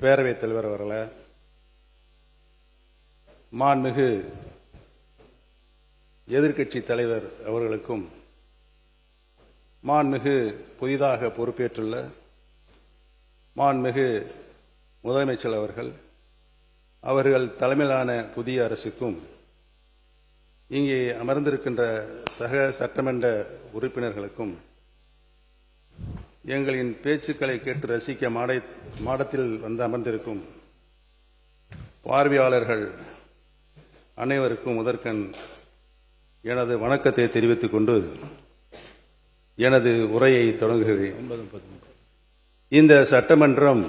பேரவைத் தலைவர் அவர்களே, மாண்புமிகு எதிர்க்கட்சி தலைவர் அவர்களுக்கும், மாண்புமிகு புதிதாக பொறுப்பேற்றுள்ள மாண்புமிகு முதலமைச்சர் அவர்கள் தலைமையிலான புதிய அரசுக்கும், இங்கே அமர்ந்திருக்கின்ற சக சட்டமன்ற உறுப்பினர்களுக்கும், எங்களின் பேச்சுக்களை கேட்டு ரசிக்க மாடத்தில் வந்து அமர்ந்திருக்கும் பார்வையாளர்கள் அனைவருக்கும் முதற்கண் எனது வணக்கத்தை தெரிவித்துக் கொண்டு எனது உரையை தொடங்குகிறேன். இந்த சட்டமன்றம்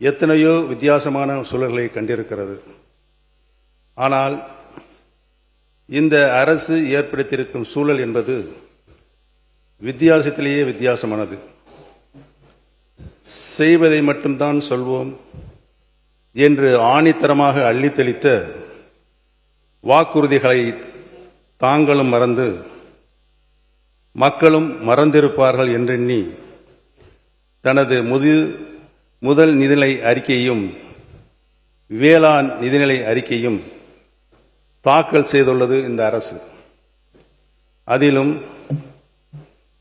எத்தனையோ வித்தியாசமான சூழல்களை கண்டிருக்கிறது. ஆனால் இந்த அரசு ஏற்படுத்தியிருக்கும் சூழல் என்பது வித்தியாசத்திலேயே வித்தியாசமானது. செய்வதை மட்டும்தான் சொல்வோம் என்று ஆணித்தரமாக அள்ளித்தளித்த வாக்குறுதிகளை தாங்களும் மறந்து மக்களும் மறந்திருப்பார்கள் என்றெண்ணி தனது முதல் நிதிநிலை அறிக்கையும் வேளாண் நிதிநிலை அறிக்கையும் தாக்கல் செய்துள்ளது இந்த அரசு. அதிலும்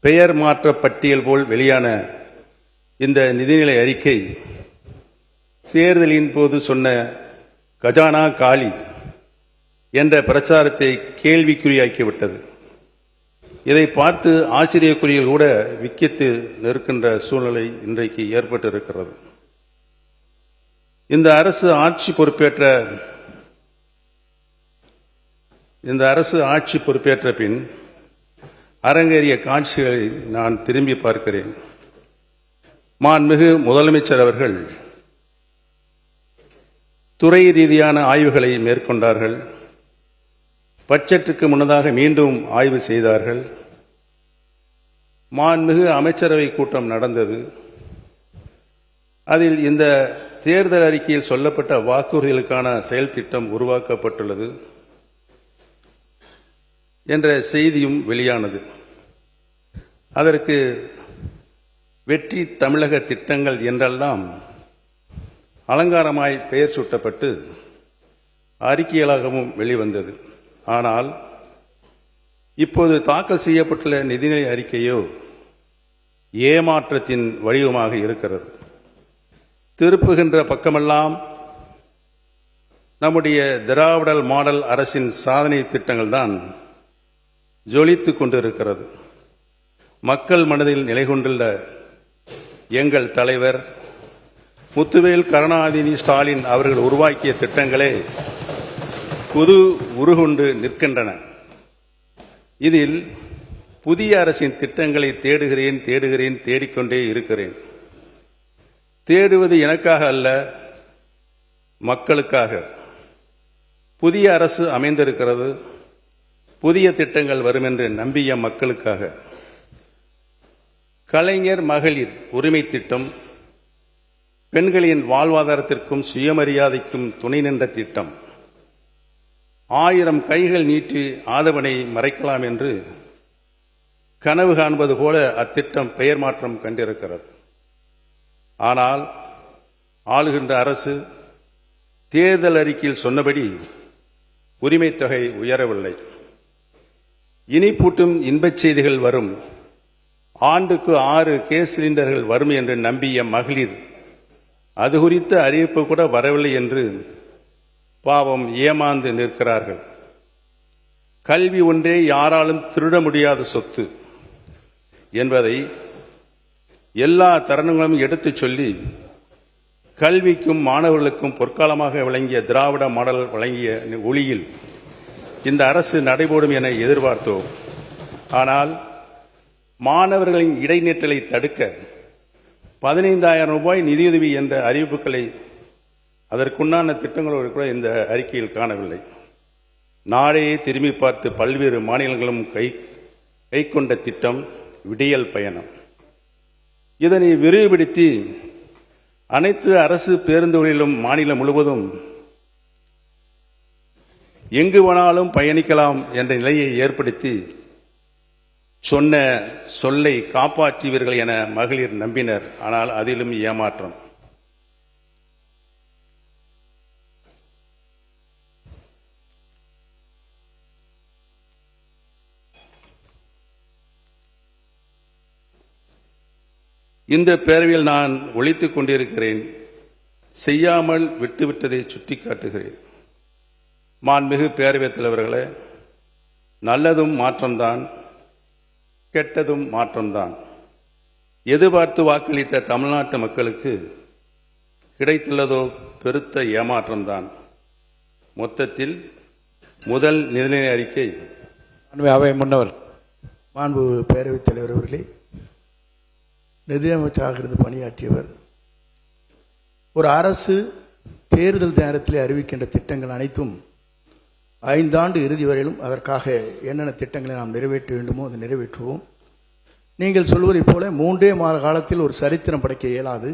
பெயர் மாற்ற பட்டியல் போல் வெளியான இந்த நிதிநிலை அறிக்கை தேர்தலின் போது சொன்ன கஜானா காலி என்ற பிரச்சாரத்தை கேள்விக்குறியாக்கிவிட்டது. இதை பார்த்து ஆச்சரியக்குறியில் கூட விக்கித்து நிற்கின்ற சூழ்நிலை இன்றைக்கு ஏற்பட்டிருக்கிறது. இந்த அரசு ஆட்சி பொறுப்பேற்ற பின் அரங்கேறிய காட்சிகளை நான் திரும்பி பார்க்கிறேன். மாண்புமிகு முதலமைச்சர் அவர்கள் துறை ரீதியான ஆய்வுகளை மேற்கொண்டார்கள். பட்ஜெட்டுக்கு முன்னதாக மீண்டும் ஆய்வு செய்தார்கள். மாண்புமிகு அமைச்சரவை கூட்டம் நடந்தது. அதில் இந்த தேர்தல் அறிக்கையில் சொல்லப்பட்ட வாக்குறுதிகளுக்கான செயல் திட்டம் உருவாக்கப்பட்டுள்ளது என்ற செய்தியும் வெளியானது. அதற்கு வெற்றி தமிழக திட்டங்கள் என்றெல்லாம் அலங்காரமாய் பெயர் சூட்டப்பட்டு அறிக்கைகளாகவும் வெளிவந்தது. ஆனால் இப்போது தாக்கல் செய்யப்பட்டுள்ள நிதிநிலை அறிக்கையோ ஏமாற்றத்தின் வடிவமாக இருக்கிறது. திருப்புகின்ற பக்கமெல்லாம் நம்முடைய திராவிடல் மாடல் அரசின் சாதனை திட்டங்கள் தான் ஜொலித்துக் கொண்டிருக்கிறது. மக்கள் மனதில் நிலை கொண்டுள்ள எங்கள் தலைவர் முத்துவேல் கருணாநிதி ஸ்டாலின் அவர்கள் உருவாக்கிய திட்டங்களே புது உருகொண்டு நிற்கின்றன. இதில் புதிய அரசின் திட்டங்களை தேடுகிறேன் தேடிக்கொண்டே இருக்கிறேன். தேடுவது எனக்காக அல்ல, மக்களுக்காக. புதிய அரசு அமைந்திருக்கிறது. புதிய திட்டங்கள் வரும் என்று நம்பிய மக்களுக்காக. கலைஞர் மகளிர் உரிமை திட்டம் பெண்களின் வாழ்வாதாரத்திற்கும் சுயமரியாதைக்கும் துணை நின்ற திட்டம். 1000 கைகள் நீட்டி ஆதவனை மறைக்கலாம் என்று கனவு காண்பது போல அத்திட்டம் பெயர் மாற்றம் கண்டிருக்கிறது. ஆனால் ஆளுகின்ற அரசு தேர்தல் அறிக்கையில் சொன்னபடி உரிமை தொகை உயரவில்லை. இனிப்பூட்டும் இன்பச் செய்திகள் வரும், ஆண்டுக்கு 6 கேஸ் சிலிண்டர்கள் வரும் என்று நம்பிய மகளிர் அது குறித்த அறிவிப்பு கூட வரவில்லை என்று பாவம் ஏமாந்து நிற்கிறார்கள். கல்வி ஒன்றே யாராலும் திருட முடியாத சொத்து என்பதை எல்லா தருணங்களும் எடுத்துச் சொல்லி கல்விக்கும் மாணவர்களுக்கும் பொற்காலமாக விளங்கிய திராவிட மாடல் வழங்கிய ஒளியில் இந்த அரசு நடைபோடும் என எதிர்பார்த்தோம். ஆனால் மாணவர்களின் இடைநிற்றலை தடுக்க 15,000 ரூபாய் நிதியுதவி என்ற அறிவிப்புகளை அதற்குண்டான திட்டங்களோடு கூட இந்த அறிக்கையில் காணவில்லை. நாடையே திரும்பி பார்த்து பல்வேறு மாநிலங்களும் கை கொண்ட திட்டம் விடியல் பயணம். இதனை விரிவுபடுத்தி அனைத்து அரசு பேருந்துகளிலும் மாநிலம் முழுவதும் எங்கு வேணாலும் பயணிக்கலாம் என்ற நிலையை ஏற்படுத்தி சொன்ன சொல்லை காப்பாற்றுவீர்கள் என மகளிர் நம்பினர். ஆனால் அதிலும் ஏமாற்றம். இந்த பேரவையில் நான் ஒழித்துக் கொண்டிருக்கிறேன். செய்யாமல் விட்டுவிட்டதை சுட்டிக்காட்டுகிறேன். மாண்புமிகு பேரவைத் தலைவர்களே, நல்லதும் மாற்றம்தான், கெட்டதும் மாற்றம்தான். எதிர்பார்த்து வாக்களித்த தமிழ்நாட்டு மக்களுக்கு கிடைத்துள்ளதோ பெருத்த ஏமாற்றம்தான். மொத்தத்தில் முதல் நிதிநிலை அறிக்கை. அவை முன்னவர் மாண்பு பேரவைத் தலைவர் அவர்களே, நிதியமைச்சராக இருந்து பணியாற்றியவர். ஒரு அரசு தேர்தல் நேரத்தில் அறிவிக்கின்ற திட்டங்கள் அனைத்தும் 5 ஆண்டு இறுதி வரையிலும் அதற்காக என்னென்ன திட்டங்களை நாம் நிறைவேற்ற வேண்டுமோ அதை நிறைவேற்றுவோம். நீங்கள் சொல்வதைப் போல 3 மாத காலத்தில் ஒரு சரித்திரம் படைக்க இயலாது.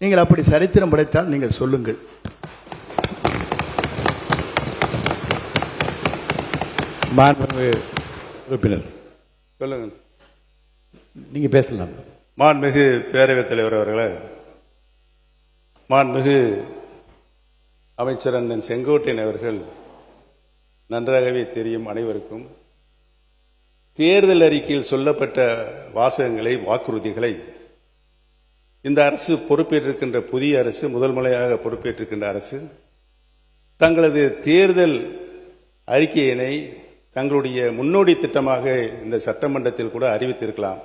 நீங்கள் அப்படி சரித்திரம் படைத்தால் நீங்கள் சொல்லுங்கள். உறுப்பினர் சொல்லுங்க. நீங்க பேசலாம். மாண்புமிகு பேரவைத் தலைவர் அவர்களே, மாண்புமிகு அமைச்சர் அண்ணன் செங்கோட்டையன் அவர்கள் நன்றாகவே தெரியும் அனைவருக்கும். தேர்தல் அறிக்கையில் சொல்லப்பட்ட வாசகங்களை, வாக்குறுதிகளை இந்த அரசு பொறுப்பேற்றிருக்கின்ற புதிய அரசு, முதல் முறையாக பொறுப்பேற்றிருக்கின்ற அரசு தங்களது தேர்தல் அறிக்கையினை தங்களுடைய முன்னோடி திட்டமாக இந்த சட்டமன்றத்தில் கூட அறிவித்திருக்கலாம்.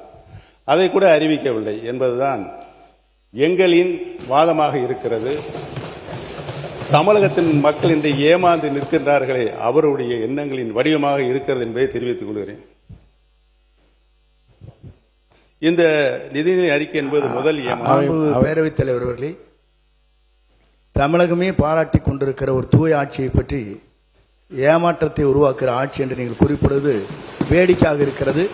அதை கூட அறிவிக்கவில்லை என்பதுதான் எங்களின் வாதமாக இருக்கிறது. தமிழகத்தின் மக்கள் இன்று ஏமாந்து நிற்கின்றார்களே, அவருடைய எண்ணங்களின் வடிவமாக இருக்கிறது என்பதை தெரிவித்துக் கொள்கிறேன். இந்த நிதிநிலை அறிக்கை என்பது முதல் பேரவைத் தலைவர் அவர்களே, தமிழகமே பாராட்டி கொண்டிருக்கிற ஒரு தூய ஆட்சியை பற்றி ஏமாற்றத்தை உருவாக்குகிற ஆட்சி என்று நீங்கள் குறிப்பிடுவது வேடிக்கையாக இருக்கிறது.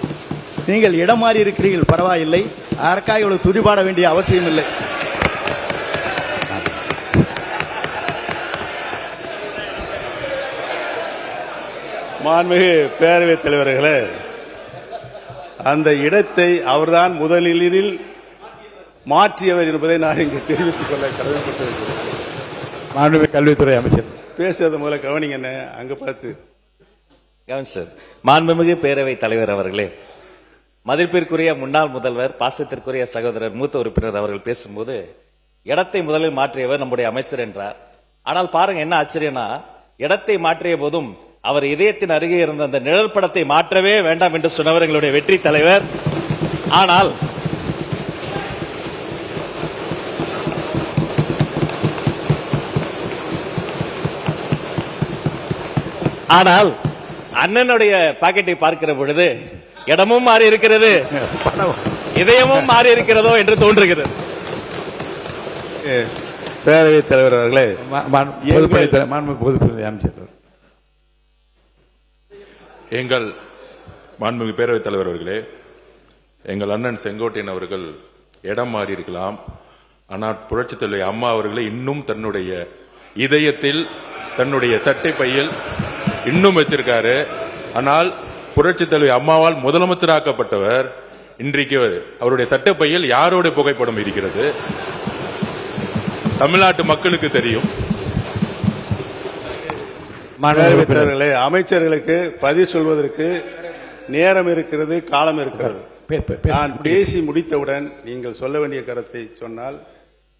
நீங்கள் இடம் மாறி இருக்கிறீர்கள், பரவாயில்லை. அதற்காக இவ்வளவு துதிபாட வேண்டிய அவசியம் இல்லை. மாண்புமிகு பேரவைத் தலைவர்களே, அந்த இடத்தை அவர்தான் முதலில் மாற்றியவர் என்பதை நான் இங்கு தெரிவித்துக் கொள்ள கடமைப்பட்டிருக்கிறேன். மாண்புமிகு கல்வித்துறை அமைச்சர் பேசுறது முதல்ல கவனிங்க. என்ன அங்க பார்த்து கவனிச்சர். மாண்புமிகு பேரவைத் தலைவர் அவர்களே, மதிப்பிற்குரிய முன்னாள் முதல்வர், பாசத்திற்குரிய சகோதரர் மூத்த உறுப்பினர் அவர்கள் பேசும்போது இடத்தை முதலில் மாற்றியவர் நம்முடைய அமைச்சர் என்றார். ஆனால் பாருங்க என்ன ஆச்சரியம்னா, இடத்தை மாற்றிய போதும் அவர் இதயத்தின் அருகே இருந்த அந்த நிழல் படத்தை மாற்றவே வேண்டாம் என்று சொன்னவர் எங்களுடைய வெற்றி தலைவர். ஆனால் அண்ணனுடைய பாக்கெட்டை பார்க்கிற பொழுது இடமும் மாறி இருக்கிறது, இதயமும் மாறி இருக்கிறதோ என்று தோன்றுகிறது. பேரவைத் தலைவர் அவர்களே, அமைச்சர் எங்கள் மாண்புமிகு பேரவைத் தலைவர் அவர்களே, எங்கள் அண்ணன் செங்கோட்டையன் அவர்கள் இடம் மாறி இருக்கலாம். ஆனால் புரட்சித் தலைவி அம்மா அவர்களை இன்னும் தன்னுடைய இதயத்தில், தன்னுடைய சட்டை பையில் இன்னும் வச்சிருக்காரு. ஆனால் புரட்சித் தலைவி அம்மாவால் முதலமைச்சராக்கப்பட்டவர் இன்றைக்கு அவருடைய சட்டப்பையில் யாரோட புகைப்படம் இருக்கிறது தமிழ்நாட்டு மக்களுக்கு தெரியும். அமைச்சர்களுக்கு பதில் சொல்வதற்கு நேரம் இருக்கிறது, காலம் இருக்கிறது. நான் பேசி முடித்தவுடன் நீங்கள் சொல்ல வேண்டிய கருத்தை சொன்னால்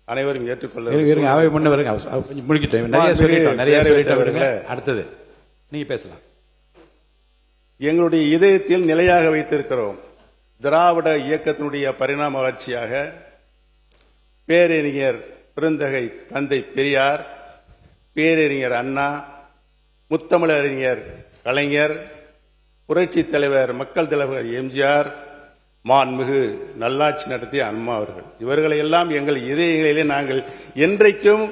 அனைவரும் ஏற்றுக்கொள்ள. அடுத்தது நீங்க பேசலாம். எங்களுடைய இதயத்தில் நிலையாக வைத்திருக்கிறோம். திராவிட இயக்கத்தினுடைய பரிணாம வளர்ச்சியாக பேரறிஞர் பெருந்தகை தந்தை பெரியார், பேரறிஞர் அண்ணா, முத்தமிழறிஞர் கலைஞர், புரட்சி தலைவர் மக்கள் தலைவர் எம்ஜிஆர், மாண்புமிகு நல்லாட்சி நடத்திய அம்மா அவர்கள், இவர்களை எல்லாம் எங்கள் இதயங்களிலே நாங்கள் என்றைக்கும்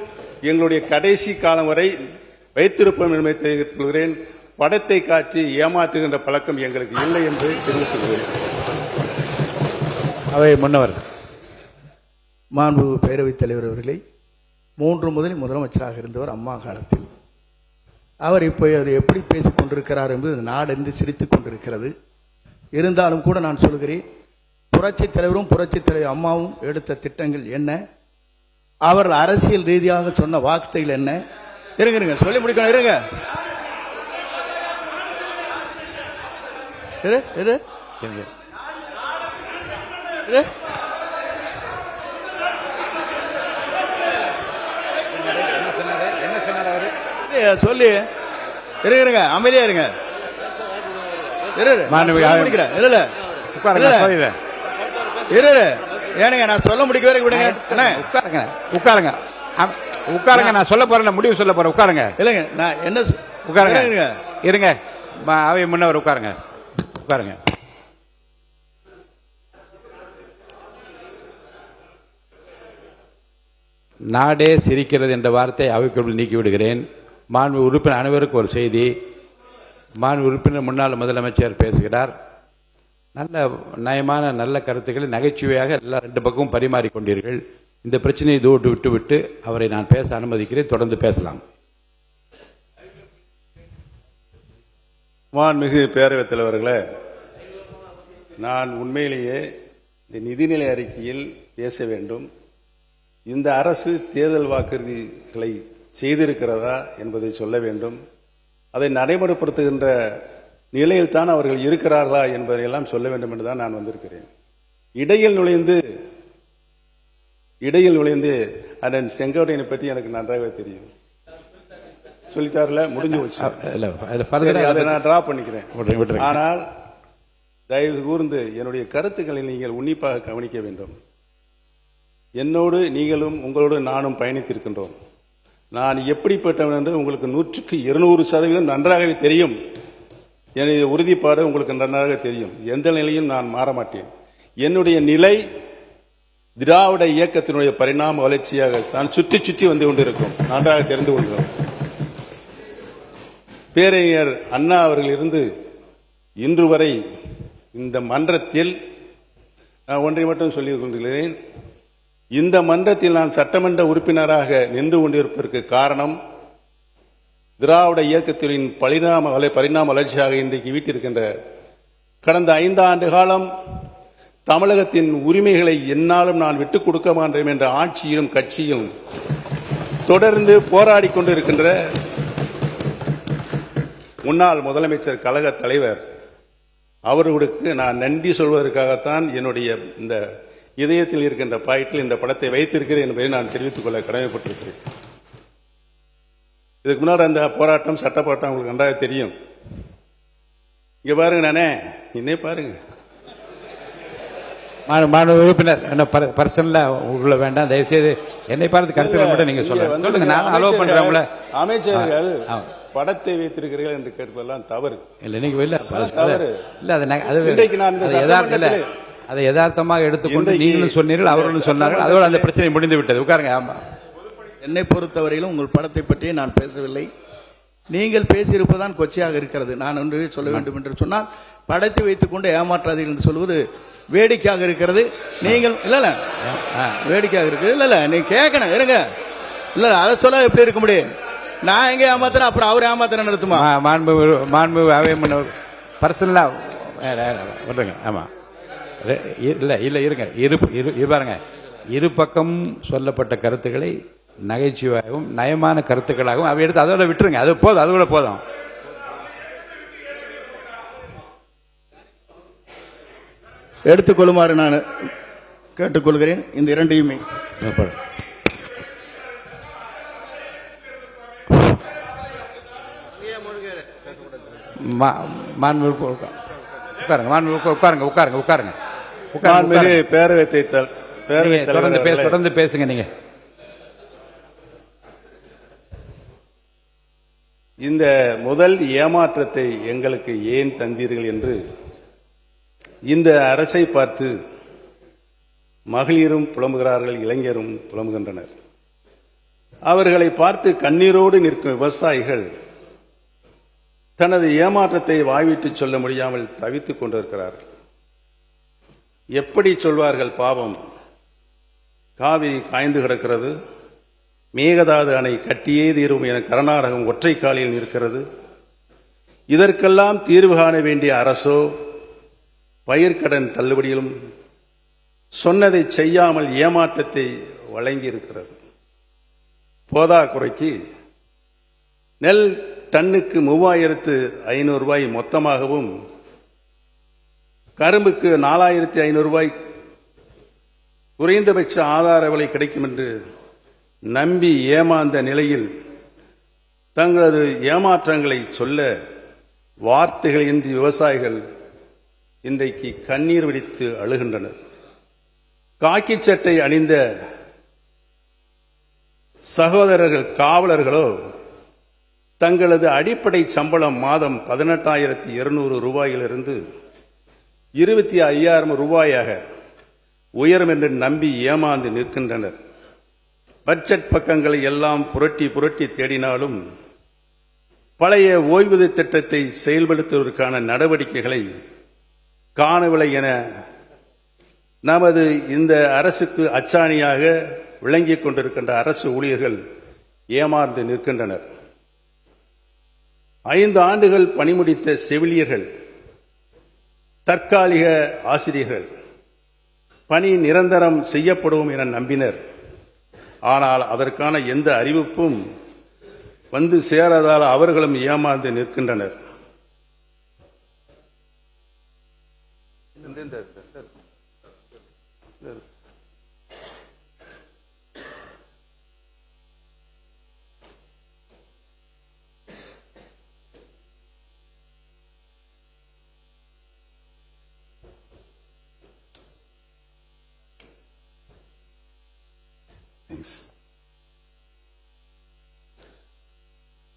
எங்களுடைய கடைசி காலம் வரை வைத்திருப்போம் என்பதை தெரிவித்துக் கொள்கிறேன். படத்தை காட்டி ஏமாற்றுகின்ற பழக்கம் எங்களுக்கு இல்லை என்று தெரிவித்துக் கொள்கிறேன். அவை முன்னவர். மாண்பு பேரவைத் தலைவர் அவர்களை, 3 முதல் முதலமைச்சராக இருந்தவர் அம்மா காலத்தில். அவர் இப்போ அதை எப்படி பேசிக் கொண்டிருக்கிறார் என்பது நாடென்று சிரித்துக் கொண்டிருக்கிறது. இருந்தாலும் கூட நான் சொல்கிறேன், புரட்சித் தலைவரும் புரட்சித் தலைவர் அம்மாவும் எடுத்த திட்டங்கள் என்ன, அவர்கள் அரசியல் ரீதியாக சொன்ன வார்த்தைகள் என்ன? இருங்க சொல்லி முடிக்கணும். இருங்க சொல்லி இருங்க, அமைதியா இருங்க. முடிக்கிறேன். இல்ல உட்காருங்க, நான் சொல்லிடுறேன். ஏனுங்க, நான் சொல்ல முடிக்க வரைக்கும் விடுங்க. உட்காருங்க, உட்காருங்க, உட்காருங்க. நான் சொல்ல போறேன், முடிவு சொல்ல போறேன். உட்காருங்க. இல்லைங்க, நான் என்ன உட்காருங்க, இருங்க. அவை முன்னவர் உட்காருங்க, உட்காருங்க. நாடே சிரிக்கிறது என்ற வார்த்தை அவைக்குள் நீக்கி விடுகிறேன். மாண்பு உறுப்பினர் அனைவருக்கு ஒரு செய்தி. மாண்பு உறுப்பினர் முன்னாள் முதலமைச்சர் பேசுகிறார். நல்ல நயமான நல்ல கருத்துக்களை நகைச்சுவையாக எல்லா ரெண்டு பக்கமும் பரிமாறிக்கொண்டீர்கள். இந்த பிரச்சனையை தூட்டு விட்டு அவரை நான் பேச அனுமதிக்கிறேன். தொடர்ந்து பேசலாம். மாண்புமிகு பேரவைத் தலைவர்களே, நான் உண்மையிலேயே இந்த நிதிநிலை அறிக்கையில் பேச வேண்டும். இந்த அரசு தேர்தல் வாக்குறுதிகளை செய்திருக்கிறதா என்பதை சொல்ல வேண்டும். அதை நடைமுறைப்படுத்துகின்ற நிலையில் தான் அவர்கள் இருக்கிறார்களா என்பதையெல்லாம் சொல்ல வேண்டும் என்று தான் நான் வந்திருக்கிறேன். இடையில் நுழைந்து அண்ணன் செங்கோட்டையனை பற்றி எனக்கு நன்றாகவே தெரியும். சொல்லிட்டாருல, முடிஞ்சு போச்சு. அதை நான் டிரா பண்ணிக்கிறேன். ஆனால் தயவு கூர்ந்து என்னுடைய கருத்துக்களை நீங்கள் உன்னிப்பாக கவனிக்க வேண்டும். என்னோடு நீங்களும் உங்களோடு நானும் பயணித்திருக்கின்றோம். நான் எப்படிப்பட்டவன் என்று உங்களுக்கு 100% நன்றாகவே தெரியும். என்னுடைய உறுதிப்பாடு உங்களுக்கு நன்றாக தெரியும். எந்த நிலையும் நான் மாற மாட்டேன். என்னுடைய நிலை திராவிட இயக்கத்தினுடைய பரிணாம வளர்ச்சியாக தான் சுற்றி வந்து கொண்டிருக்கும். நன்றாக தெரிந்து கொள்கிறோம். பேரறிஞர் அண்ணா அவர்கள் இருந்து இன்று வரை இந்த மன்றத்தில் நான் ஒன்றை மட்டும் சொல்லிக் கொண்டிருக்கிறேன். இந்த மன்றத்தில் நான் சட்டமன்ற உறுப்பினராக நின்று கொண்டிருப்பதற்கு காரணம் திராவிட இயக்கத்தின் பரிணாம வளர்ச்சியாக இன்றைக்கு வீட்டிருக்கின்ற கடந்த 5 ஆண்டு காலம் தமிழகத்தின் உரிமைகளை என்னாலும் நான் விட்டுக் கொடுக்க மாட்டேன் என்ற ஆட்சியும் கட்சியும் தொடர்ந்து போராடி கொண்டிருக்கின்ற முன்னாள் முதலமைச்சர் கழக தலைவர் அவர்களுக்கு நான் நன்றி சொல்வதற்காகத்தான் என்னுடைய இந்த இதயத்தில் இருக்கின்ற பாயிண்டில் இந்த படத்தை வைத்திருக்கிறேன் என்பதை நான் தெரிவித்துக் கொள்ள கடமைப்பட்டிருக்கிறேன். இதுக்கு முன்னாடி அந்த போராட்டம் சட்ட போராட்டம் உங்களுக்கு நன்றாக தெரியும். இங்க பாருங்க, நானே இன்னே பாருங்க. மாணவ உறுப்பினர் என்ன பர்சனலா உள்ள வேண்டாம், தயவுசெய்து என்னை பார்த்து கருத்துக்கள் மட்டும் நீங்க சொல்லுங்க. நான் அலோவ் பண்றேன். அமைச்சர்கள் படத்தை வைத்திருக்கிறீர்கள் என்று கேட்பதெல்லாம் தவறு இல்லை. நீங்க இல்ல தவறு இல்ல. அதை யதார்த்தமாக எடுத்துக்கொண்டு நீங்களும் சொன்னீர்கள், அவர்களும் சொன்னார்கள். அதோடு அந்த பிரச்சனை முடிந்து விட்டது. உட்காருங்க. ஆமா, என்னை பொறுத்தவரையிலும் உங்கள் படத்தை பற்றி நான் பேசவில்லை. நீங்கள் பேசியிருப்பதுதான் கொச்சையாக இருக்கிறது. நான் ஒன்று சொல்ல வேண்டும் என்று சொன்னால், படத்தை வைத்துக் கொண்டு ஏமாற்றாதீர்கள் என்று சொல்வது வேடிக்கையாக இருக்கிறது. நீங்கள் இல்ல வேடிக்கையாக இருக்கிறது. இல்ல நீங்க கேட்கணும், இருங்க. இல்ல அதை சொல்ல எப்படி இருக்க முடியும்? நான் எங்க ஏமாத்துறேன், அப்புறம் அவர் ஏமாத்துறேன் நடத்துமா? மாண்பு அவை பர்சனலா விடுங்க. ஆமா, இல்ல இருங்க. பாருங்க, இரு பக்கம் சொல்லப்பட்ட கருத்துக்களை நகைச்சுவையாகவும் நயமான கருத்துக்களாகவும் அவை எடுத்து அதோட விட்டுருங்க. அது போதும், அதோட போதும். எடுத்துக்கொள்ளுமாறு நான் கேட்டுக்கொள்கிறேன். இந்த இரண்டையுமே தொடர்ந்து பேசுங்க. நீங்க இந்த முதல் ஏமாற்றத்தை எங்களுக்கு ஏன் தந்தீர்கள் என்று இந்த அரசை பார்த்து மகளிரும் புலம்புகிறார்கள், இளைஞரும் புலம்புகின்றனர். அவர்களை பார்த்து கண்ணீரோடு நிற்கும் விவசாயிகள் தனது ஏமாற்றத்தை வாய்விட்டு சொல்ல முடியாமல் தவித்துக் கொண்டிருக்கிறார்கள். எப்படி சொல்வார்கள்? பாவம், காவிரி காய்ந்து கிடக்கிறது, மேகதாது அணை கட்டியே தீரும் என கர்நாடகம் ஒற்றை காலில் நிற்கிறது. இதற்கெல்லாம் தீர்வு காண வேண்டிய அரசோ பயிர்க்கடன் தள்ளுபடியிலும் சொன்னதை செய்யாமல் ஏமாற்றத்தை வழங்கி இருக்கிறது. போதா குறைக்கு நெல் டன்னுக்கு 3500 ரூபாய் மொத்தமாகவும், கரும்புக்கு 4500 ரூபாய் குறைந்தபட்ச ஆதார விலை கிடைக்கும் என்று நம்பி ஏமாந்த நிலையில் தங்களது ஏமாற்றங்களை சொல்ல வார்த்தைகள் இன்றி விவசாயிகள் இன்றைக்கு கண்ணீர் வெடித்து அழுகின்றனர். காக்கி சட்டை அணிந்த சகோதரர்கள் காவலர்களோ தங்களது அடிப்படை சம்பளம் மாதம் 18,200 ரூபாயிலிருந்து 25,000 ரூபாயாக உயரும் என்று நம்பி ஏமாந்து நிற்கின்றனர். பட்ஜெட் பக்கங்களை எல்லாம் புரட்டி புரட்டி தேடினாலும் பழைய ஓய்வூதிய திட்டத்தை செயல்படுத்துவதற்கான நடவடிக்கைகளை காணவில்லை என நமது இந்த அரசுக்கு அச்சாணியாக விளங்கிக் கொண்டிருக்கின்ற அரசு ஊழியர்கள் ஏமாந்து நிற்கின்றனர். 5 ஆண்டுகள் பணிமுடித்த செவிலியர்கள், தற்காலிக ஆசிரியர்கள் பணி நிரந்தரம் செய்யப்படும் என நம்பினர். ஆனால் அதற்கான எந்த அறிவிப்பும் வந்து சேராதால் அவர்களும் ஏமாந்து நிற்கின்றனர்.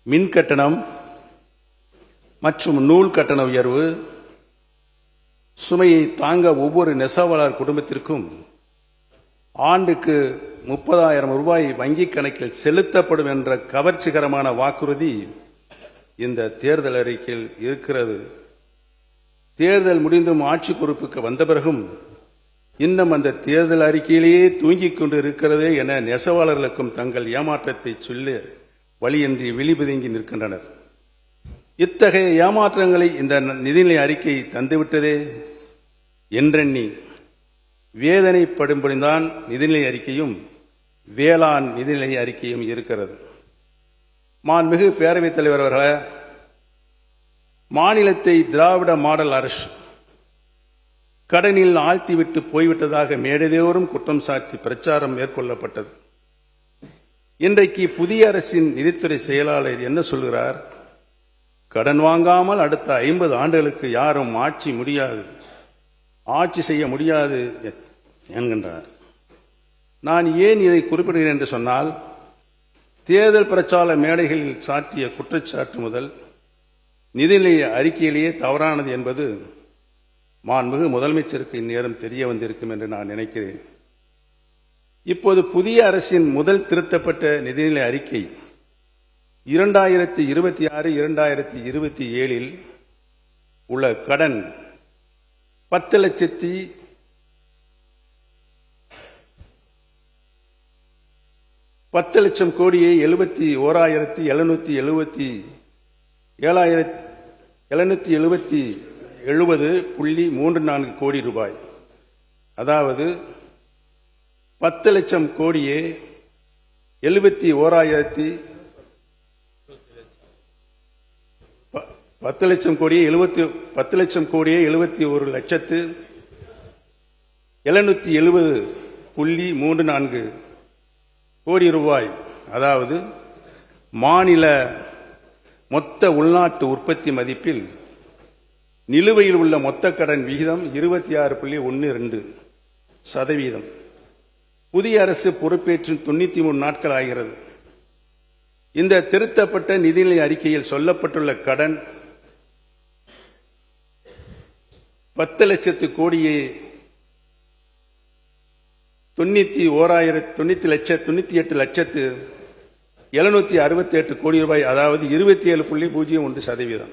மின் கட்டணம் மற்றும் நூல் கட்டண உயர்வு சுமையை தாங்க ஒவ்வொரு நெசவாளர் குடும்பத்திற்கும் ஆண்டுக்கு 30,000 ரூபாய் வங்கிக் கணக்கில் செலுத்தப்படும் என்ற கவர்ச்சிகரமான வாக்குறுதி இந்த தேர்தல் அறிக்கையில் இருக்கிறது. தேர்தல் முடிந்தும் ஆட்சி பொறுப்புக்கு வந்த பிறகும் இன்னும் அந்த தேர்தல் அறிக்கையிலேயே தூங்கிக் கொண்டு இருக்கிறதே என நெசவாளர்களுக்கும் தங்கள் ஏமாற்றத்தை சொல்ல வழியின்றி விழிபதுங்கி நிற்கின்றனர். இத்தகைய ஏமாற்றங்களை இந்த நிதிநிலை அறிக்கை தந்துவிட்டதே என்றெண்ணி வேதனைப்படும்படிதான் நிதிநிலை அறிக்கையும் வேளாண் நிதிநிலை அறிக்கையும் இருக்கிறது. மாண்புமிகு பேரவைத் தலைவர் அவர்களே, மாநிலத்தை திராவிட மாடல் அரசு கடனில் ஆழ்த்திவிட்டு போய்விட்டதாக மேடைதோறும் குற்றம் சாட்டி பிரச்சாரம் மேற்கொள்ளப்பட்டது. இன்றைக்கு புதிய அரசின் நிதித்துறை செயலாளர் என்ன சொல்கிறார்? கடன் வாங்காமல் அடுத்த 50 ஆண்டுகளுக்கு யாரும் ஆட்சி செய்ய முடியாது என்கின்றார். நான் ஏன் இதை குறிப்பிடுகிறேன் என்று சொன்னால், தேர்தல் பிரச்சார மேடைகளில் சாட்டிய குற்றச்சாட்டு முதல் நிதிநிலை அறிக்கையிலேயே தவறானது என்பது மாண்புமிகு முதலமைச்சருக்கு இந்நேரம் தெரிய வந்திருக்கும் என்று நான் நினைக்கிறேன். இப்போது புதிய அரசின் முதல் திருத்தப்பட்ட நிதிநிலை அறிக்கை 2026-2027 உள்ள கடன் 10,00,000 கோடியே 71,770.34 கோடி ரூபாய். அதாவது 10,00,000 கோடியே 71,770,770.34 கோடி ரூபாய். அதாவது மாநில மொத்த உள்நாட்டு உற்பத்தி மதிப்பில் நிலுவையில் உள்ள மொத்த கடன் விகிதம் 26.12%. புதிய அரசு பொறுப்பேற்று 93 நாட்கள் ஆகிறது. இந்த திருத்தப்பட்ட நிதிநிலை அறிக்கையில் சொல்லப்பட்டுள்ள கடன் 10,00,000 கோடியே 98,768 கோடி ரூபாய். அதாவது 27.01%.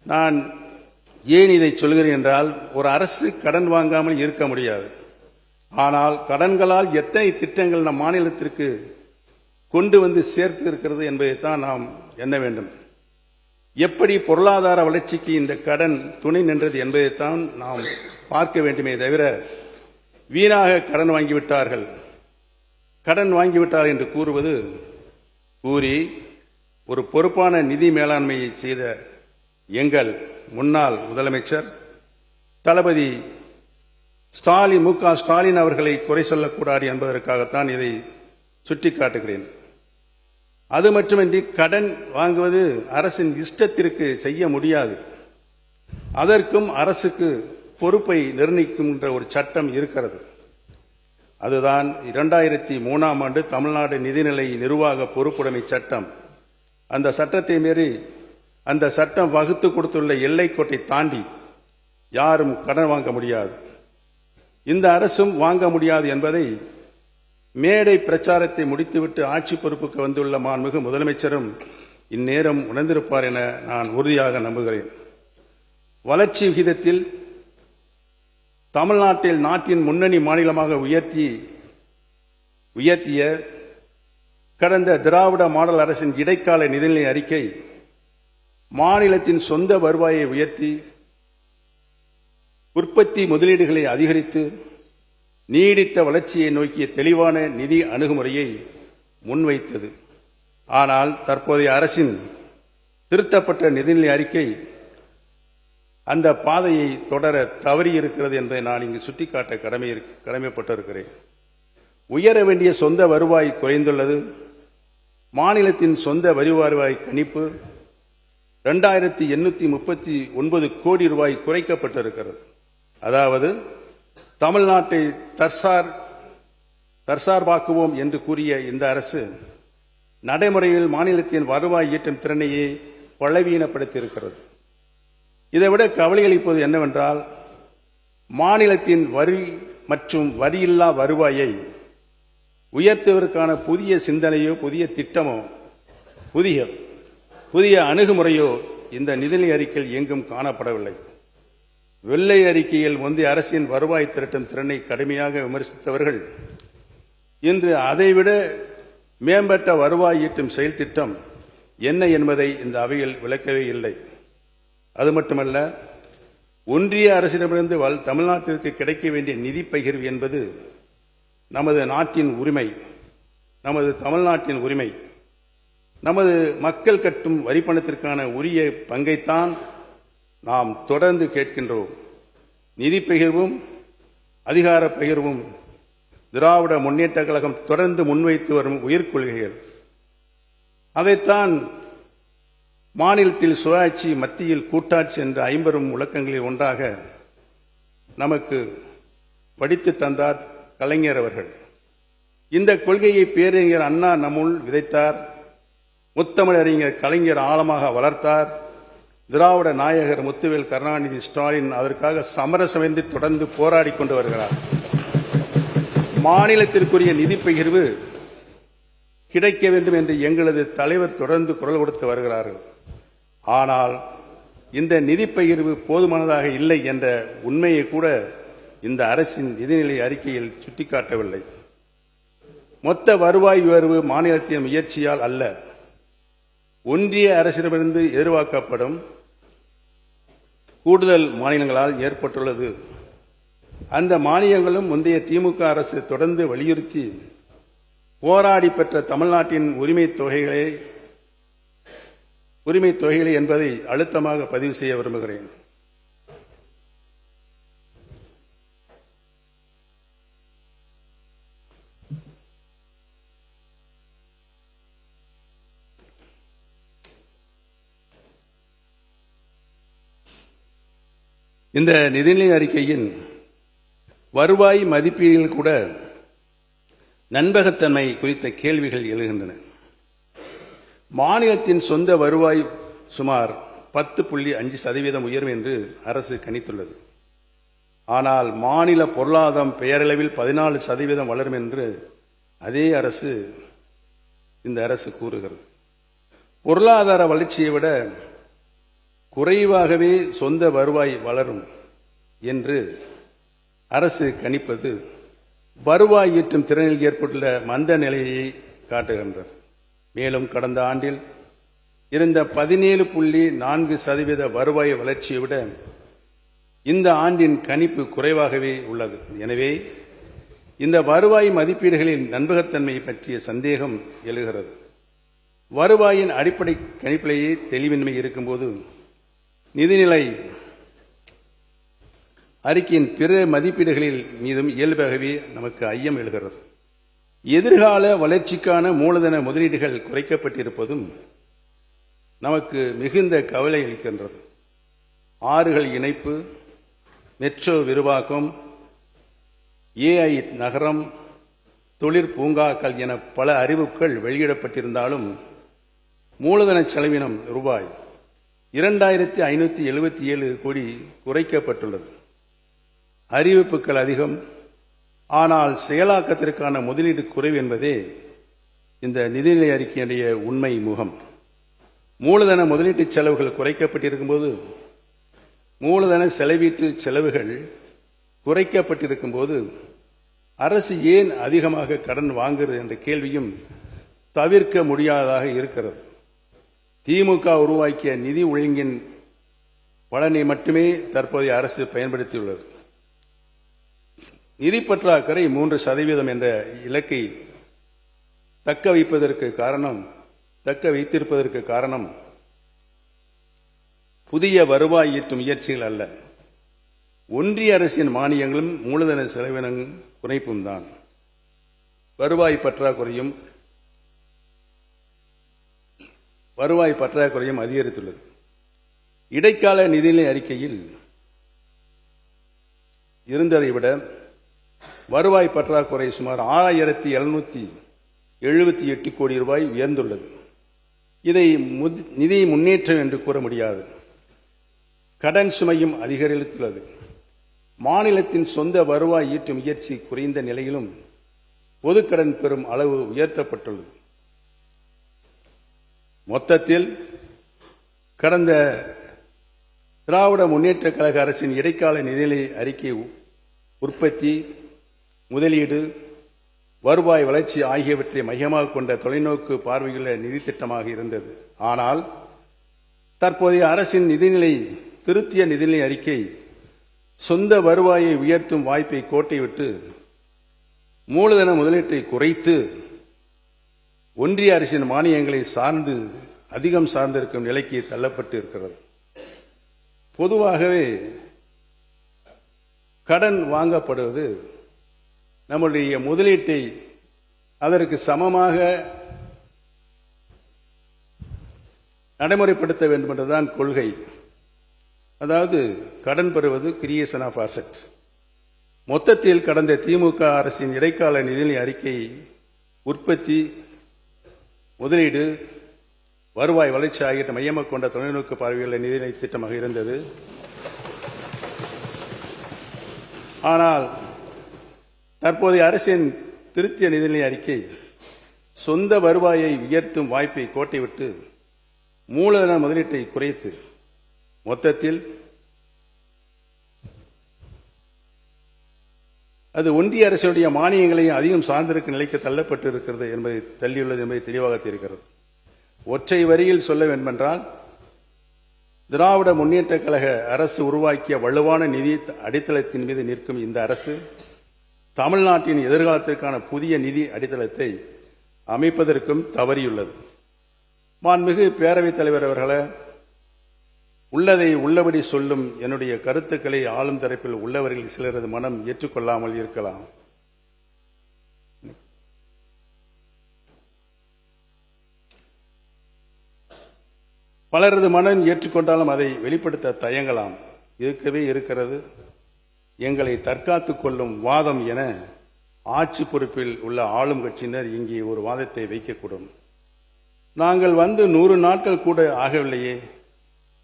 நான் ஏன் இதை சொல்கிறேன் என்றால், ஒரு அரசு கடன் வாங்காமல் இருக்க முடியாது. ஆனால் கடன்களால் எத்தனை திட்டங்கள் நம் மாநிலத்திற்கு கொண்டு வந்து சேர்த்து இருக்கிறது என்பதைத்தான் நாம் எண்ண வேண்டும். எப்படி பொருளாதார வளர்ச்சிக்கு இந்த கடன் துணை நின்றது என்பதைத்தான் நாம் பார்க்க வேண்டுமே தவிர, வீணாக கடன் வாங்கிவிட்டார்கள் என்று கூறி ஒரு பொறுப்பான நிதி மேலாண்மையை செய்த எங்கள் முன்னாள் முதலமைச்சர் தளபதி மு க ஸ்டாலின் அவர்களை குறை சொல்லக்கூடாது என்பதற்காகத்தான் இதை சுட்டிக்காட்டுகிறேன். அது மட்டுமின்றி கடன் வாங்குவது அரசின் இஷ்டத்திற்கு செய்ய முடியாது. அதற்கும் அரசுக்கு பொறுப்பை நிர்ணயிக்கின்ற ஒரு சட்டம் இருக்கிறது. அதுதான் 2003ஆம் ஆண்டு தமிழ்நாடு நிதிநிலை நிர்வாக பொறுப்புடைமை சட்டம். அந்த சட்டத்தை மீறி அந்த சட்டம் வகுத்து கொடுத்துள்ள எல்லைக்கோட்டை தாண்டி யாரும் கடன் வாங்க முடியாது. இந்த அரசும் வாங்க முடியாது என்பதை மேடை பிரச்சாரத்தை முடித்துவிட்டு ஆட்சி பொறுப்புக்கு வந்துள்ள மாண்புமிகு முதலமைச்சரும் இந்நேரம் உணர்ந்திருப்பார் என நான் உறுதியாக நம்புகிறேன். வளர்ச்சி விகிதத்தில் தமிழ்நாட்டில் நாட்டின் முன்னணி மாநிலமாக உயர்த்திய கடந்த திராவிட மாடல் அரசின் இடைக்கால நிதிநிலை அறிக்கை மாநிலத்தின் சொந்த வருவாயை உயர்த்தி உற்பத்தி முதலீடுகளை அதிகரித்து நீடித்த வளர்ச்சியை நோக்கிய தெளிவான நிதி அணுகுமுறையை முன்வைத்தது. ஆனால் தற்போதைய அரசின் திருத்தப்பட்ட நிதிநிலை அறிக்கை அந்த பாதையை தொடர தவறியிருக்கிறது என்பதை நான் இங்கு சுட்டிக்காட்ட கடமைப்பட்டிருக்கிறேன். உயர வேண்டிய சொந்த வருவாய் குறைந்துள்ளது. மாநிலத்தின் சொந்த வரி வருவாய் கணிப்பு 2839 கோடி ரூபாய் குறைக்கப்பட்டிருக்கிறது. அதாவது தமிழ்நாட்டை தற்சார்பாக்குவோம் என்று கூறிய இந்த அரசு நடைமுறையில் மாநிலத்தின் வருவாய் ஈட்டும் திறனையே பலவீனப்படுத்தியிருக்கிறது. இதைவிட கவலை அளிப்பது என்னவென்றால், மாநிலத்தின் வரி மற்றும் வரியில்லா வருவாயை உயர்த்துவதற்கான புதிய சிந்தனையோ புதிய திட்டமோ புதிய அணுகுமுறையோ இந்த நிதிநிலை அறிக்கையில் எங்கும் காணப்படவில்லை. வெள்ளை அறிக்கையில் முந்தைய அரசின் வருவாய் திரட்டும் திறனை கடுமையாக விமர்சித்தவர்கள் இன்று அதைவிட மேம்பட்ட வருவாய் ஈட்டும் செயல் திட்டம் என்ன என்பதை இந்த அவையில் விளக்கவே இல்லை. அது மட்டுமல்ல, ஒன்றிய அரசிடமிருந்து தமிழ்நாட்டிற்கு கிடைக்க வேண்டிய நிதி பகிர்வு என்பது நமது நாட்டின் உரிமை, நமது தமிழ்நாட்டின் உரிமை. நமது மக்கள் கட்டும் வரிப்பணத்திற்கான உரிய பங்கைத்தான் நாம் தொடர்ந்து கேட்கின்றோம். நிதி பகிர்வும் அதிகார பகிர்வும் திராவிட முன்னேற்ற கழகம் தொடர்ந்து முன்வைத்து வரும் உயிர்கொள்கைகள். அதைத்தான் மாநிலத்தில் சுயாட்சி, மத்தியில் கூட்டாட்சி என்ற 50 முழக்கங்களில் ஒன்றாக நமக்கு படித்து தந்தார் கலைஞர் அவர்கள். இந்த கொள்கையை பேரறிஞர் அண்ணா நம்முள் விதைத்தார். முத்தமிழறிஞர் கலைஞர் ஆழமாக வளர்த்தார். திராவிட நாயகர் முத்துவேல் கருணாநிதி ஸ்டாலின் அதற்காக சமரசமின்றி தொடர்ந்து போராடி கொண்டு வருகிறார். மாநிலத்திற்குரிய நிதி பகிர்வு கிடைக்க வேண்டும் என்று எங்களது தலைவர் தொடர்ந்து குரல் கொடுத்து வருகிறார்கள். ஆனால் இந்த நிதி பகிர்வு போதுமானதாக இல்லை என்ற உண்மையை கூட இந்த அரசின் நிதிநிலை அறிக்கையில் சுட்டிக்காட்டவில்லை. மொத்த வருவாய் உயர்வு மாநிலத்தின் முயற்சியால் அல்ல, ஒன்றிய அரசிடமிருந்து எதிர்பார்க்கப்படும் கூடுதல் மாநிலங்களால் ஏற்பட்டுள்ளது. அந்த மானியங்களும் முந்தைய திமுக அரசு தொடர்ந்து வலியுறுத்தி போராடி பெற்ற தமிழ்நாட்டின் உரிமை தொகைகளை என்பதை அழுத்தமாக பதிவு செய்ய விரும்புகிறேன். இந்த நிதிநிலை அறிக்கையின் வருவாய் மதிப்பீடுகள் கூட நம்பகத்தன்மை குறித்த கேள்விகள் எழுகின்றன. மாநிலத்தின் சொந்த வருவாய் சுமார் 10.5% உயரும் என்று அரசு கணித்துள்ளது. ஆனால் மாநில பொருளாதாரம் பெயரளவில் 14% வளரும் என்று அதே அரசு இந்த அரசு கூறுகிறது. பொருளாதார வளர்ச்சியை விட குறைவாகவே சொந்த வருவாய் வளரும் என்று அரசு கணிப்பது வருவாய் ஈட்டும் திறனில் ஏற்பட்டுள்ள மந்த நிலையை காட்டுகின்றது. மேலும் கடந்த ஆண்டில் இருந்த 17.4% வருவாய் வளர்ச்சியை விட இந்த ஆண்டின் கணிப்பு குறைவாகவே உள்ளது. எனவே இந்த வருவாய் மதிப்பீடுகளின் நம்பகத்தன்மை பற்றிய சந்தேகம் எழுகிறது. வருவாயின் அடிப்படை கணிப்பிலேயே தெளிவின்மை இருக்கும்போது நிதிநிலை அறிக்கையின் பிற மதிப்பீடுகளில் மீதும் இயல்பாகவே நமக்கு ஐயம் எழுகிறது. எதிர்கால வளர்ச்சிக்கான மூலதன முதலீடுகள் குறைக்கப்பட்டிருப்பதும் நமக்கு மிகுந்த கவலை அளிக்கின்றது. ஆறுகள் இணைப்பு, மெட்ரோ விரிவாக்கம், AI நகரம், தொழிற்பூங்காக்கள் என பல அறிவிப்புகள் வெளியிடப்பட்டிருந்தாலும் மூலதன செலவினம் ரூபாய் 2577 கோடி குறைக்கப்பட்டுள்ளது. அறிவிப்புகள் அதிகம், ஆனால் செயலாக்கத்திற்கான முதலீடு குறைவு என்பதே இந்த நிதிநிலை அறிக்கையுடைய உண்மை முகம். மூலதன முதலீட்டு செலவுகள் குறைக்கப்பட்டிருக்கும் போது, மூலதன செலவீட்டு செலவுகள் குறைக்கப்பட்டிருக்கும் போது அரசு ஏன் அதிகமாக கடன் வாங்குகிறது என்ற கேள்வியும் தவிர்க்க முடியாததாக இருக்கிறது. திமுக உருவாக்கிய நிதி ஒழுங்கின் பலனை மட்டுமே தற்போதைய அரசு பயன்படுத்தியுள்ளது. நிதி பற்றாக்குறை 3% என்ற இலக்கை தக்க வைத்திருப்பதற்கு காரணம் புதிய வருவாய் ஈட்டும் முயற்சிகள் அல்ல, ஒன்றிய அரசின் மானியங்களும் மூலதன செலவின குறைப்பும் தான். வருவாய் பற்றாக்குறையும் அதிகரித்துள்ளது. இடைக்கால நிதிநிலை அறிக்கையில் இருந்ததை விட வருவாய் பற்றாக்குறை சுமார் 6778 கோடி ரூபாய் உயர்ந்துள்ளது. இதை நிதி முன்னேற்றம் என்று கூற முடியாது. கடன் சுமையும் அதிகரித்துள்ளது. மாநிலத்தின் சொந்த வருவாய் ஈட்டு முயற்சி குறைந்த நிலையிலும் பொதுக்கடன் பெறும் அளவு உயர்த்தப்பட்டுள்ளது. மொத்தத்தில் கடந்த திராவிட முன்னேற்ற கழக அரசின் இடைக்கால நிதிநிலை அறிக்கை உற்பத்தி, முதலீடு, வருவாய் வளர்ச்சி ஆகியவற்றை மையமாக கொண்ட தொலைநோக்கு பார்வையுள்ள நிதி திட்டமாக இருந்தது. ஆனால் தற்போதைய அரசின் திருத்திய நிதிநிலை அறிக்கை சொந்த வருவாயை உயர்த்தும் வாய்ப்பை கோட்டை விட்டு மூலதன முதலீட்டை குறைத்து ஒன்றிய அரசின் மானியங்களை அதிகம் சார்ந்திருக்கும் நிலைக்கு தள்ளப்பட்டு இருக்கிறது. பொதுவாகவே கடன் வாங்கப்படுவது நம்முடைய முதலீட்டை அதற்கு சமமாக நடைமுறைப்படுத்த வேண்டும் என்றுதான் கொள்கை. அதாவது கடன் பெறுவது கிரியேஷன் ஆஃப் அசெட். மொத்தத்தில் கடந்த திமுக அரசின் இடைக்கால நிதிநிலை அறிக்கை உற்பத்தி, முதலீடு, வருவாய் வளர்ச்சி ஆகியவற்றை மையமாக கொண்ட தொலைநோக்கு பார்வையுள்ள நிதிநிலை திட்டமாக இருந்தது. ஆனால் தற்போதைய அரசின் திருத்திய நிதிநிலை அறிக்கை சொந்த வருவாயை உயர்த்தும் வாய்ப்பை கோட்டை விட்டு மூலதன முதலீட்டை குறைத்து மொத்தத்தில் அது ஒன்றிய அரசுடைய மானியங்களையும் அதிகம் சார்ந்திருக்கும் நிலைக்கு தள்ளப்பட்டு இருக்கிறது தள்ளியுள்ளது என்பதை தெளிவாக தெரிகிறது. ஒற்றை வரியில் சொல்ல வேண்டுமென்றால், திராவிட முன்னேற்ற கழக அரசு உருவாக்கிய வலுவான நிதி அடித்தளத்தின் மீது நிற்கும் இந்த அரசு தமிழ்நாட்டின் எதிர்காலத்திற்கான புதிய நிதி அடித்தளத்தை அமைப்பதற்கும் தவறியுள்ளது. மாண்புமிகு பேரவைத் தலைவர் அவர்களே, உள்ளதை உள்ளபடி சொல்லும் என்னுடைய கருத்துக்களை ஆளும் தரப்பில் உள்ளவர்கள் சிலரது மனம் ஏற்றுக்கொள்ளாமல் இருக்கலாம். பலரது மனம் ஏற்றுக்கொண்டாலும் அதை வெளிப்படுத்த தயங்கலாம். இருக்கிறது. எங்களை தற்காத்துக் கொள்ளும் வாதம் என ஆட்சி பொறுப்பில் உள்ள ஆளும் கட்சியினர் இங்கே ஒரு வாதத்தை வைக்கக்கூடும். நாங்கள் வந்து 100 நாட்கள் கூட ஆகவில்லையே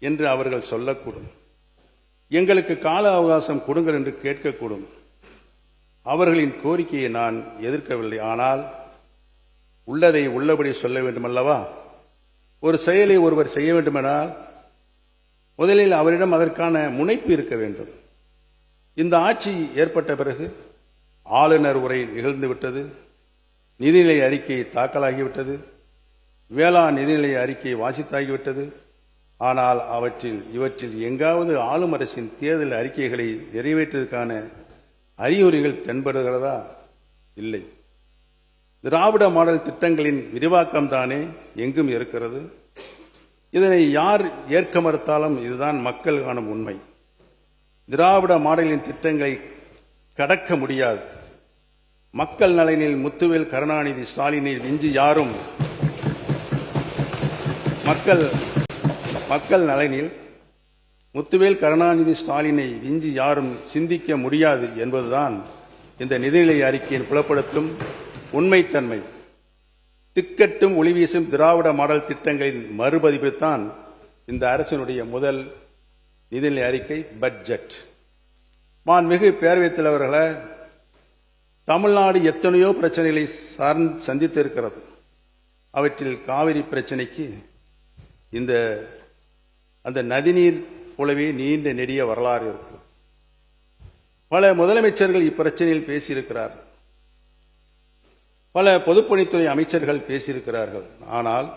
என்று அவர்கள் சொல்லக்கூடும். எங்களுக்கு கால அவகாசம் கொடுங்கள் என்று கேட்கக்கூடும். அவர்களின் கோரிக்கையை நான் எதிர்க்கவில்லை. ஆனால் உள்ளதை உள்ளபடி சொல்ல வேண்டுமல்லவா? ஒரு செயலை ஒருவர் செய்ய வேண்டுமென்றால் முதலில் அவரிடம் அதற்கான முனைப்பு இருக்க வேண்டும். இந்த ஆட்சி ஏற்பட்ட பிறகு ஆளுநர் உரை நிகழ்ந்துவிட்டது, நிதிநிலை அறிக்கை தாக்கலாகிவிட்டது, வேளாண் நிதிநிலை அறிக்கை வாசித்தாகிவிட்டது. ஆனால் இவற்றில் எங்காவது ஆளும் அரசின் தேர்தல் அறிக்கைகளை நிறைவேற்றுவதற்கான அறிகுறிகள் தென்படுகிறதா? இல்லை. திராவிட மாடல் திட்டங்களின் விரிவாக்கம் தானே எங்கும் இருக்கிறது. இதனை யார் ஏற்க மறுத்தாலும் இதுதான் மக்கள் காணும் உண்மை. திராவிட மாடலின் திட்டங்களை கடக்க முடியாது. மக்கள் நலனில் முத்துவேல் கருணாநிதி ஸ்டாலினை விஞ்சி யாரும் மக்கள் நலனில் முத்துவேல் கருணாநிதி ஸ்டாலினை விஞ்சி யாரும் சிந்திக்க முடியாது என்பதுதான் இந்த நிதிநிலை அறிக்கையின் புலப்படுத்தும் உண்மைத்தன்மை. திக்கட்டும் ஒளிவீசும் திராவிட மாடல் திட்டங்களின் மறுபதிப்புத்தான் இந்த அரசினுடைய முதல் நிதிநிலை அறிக்கை, பட்ஜெட். மாண்புமிகு பேரவைத் தலைவர்களே, தமிழ்நாடு எத்தனையோ பிரச்சனைகளை சந்தித்திருக்கிறது. அவற்றில் காவிரி பிரச்சனைக்கு அந்த நதிநீர் போலவே நீண்ட நெடிய வரலாறு இருக்கிறது. பல முதலமைச்சர்கள் இப்பிரச்சனையில் பேசியிருக்கிறார்கள், பல பொதுப்பணித்துறை அமைச்சர்கள் பேசியிருக்கிறார்கள். ஆனால்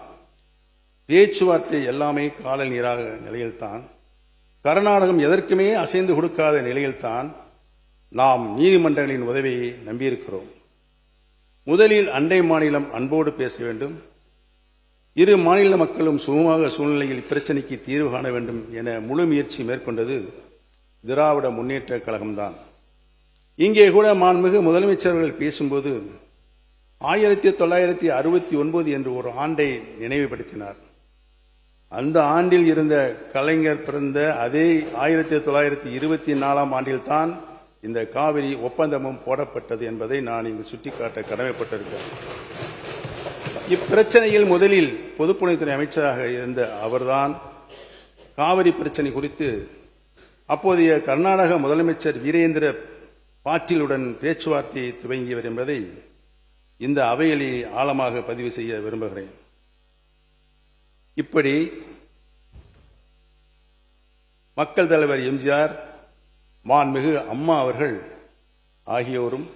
பேச்சுவார்த்தை எல்லாமே கால நீராக நிலையில்தான், கர்நாடகம் எதற்குமே அசைந்து கொடுக்காத நிலையில்தான் நாம் நீதிமன்றங்களின் உதவியை நம்பியிருக்கிறோம். முதலில் அண்டை மாநிலம் அன்போடு பேச வேண்டும், இரு மாநில மக்களும் சுமூக சூழ்நிலையில் பிரச்சனைக்கு தீர்வு காண வேண்டும் என முழு முயற்சி மேற்கொண்டது திராவிட முன்னேற்ற கழகம்தான். இங்கே கூட மாண்புமிகு முதலமைச்சர்கள் பேசும்போது 1969 என்று ஒரு ஆண்டை நினைவுபடுத்தினார். அந்த ஆண்டில் இருந்த கலைஞர் பிறந்த அதே 1924 ஆண்டில்தான் இந்த காவிரி ஒப்பந்தமும் போடப்பட்டது என்பதை நான் இங்கு சுட்டிக்காட்ட கடமைப்பட்டிருக்கிறேன். இப்பிரச்சனையில் முதலில் பொதுப்பணித்துறை அமைச்சராக இருந்த அவர்தான் காவிரி பிரச்சனை குறித்து அப்போதைய கர்நாடக முதலமைச்சர் வீரேந்திர பாட்டீலுடன் பேச்சுவார்த்தையை துவங்கியவர் என்பதை இந்த அவையிலே ஆழமாக பதிவு செய்ய விரும்புகிறேன். இப்படி மக்கள் தலைவர் எம்ஜிஆர், மாண்புமிகு அம்மா அவர்கள் ஆகியோரும்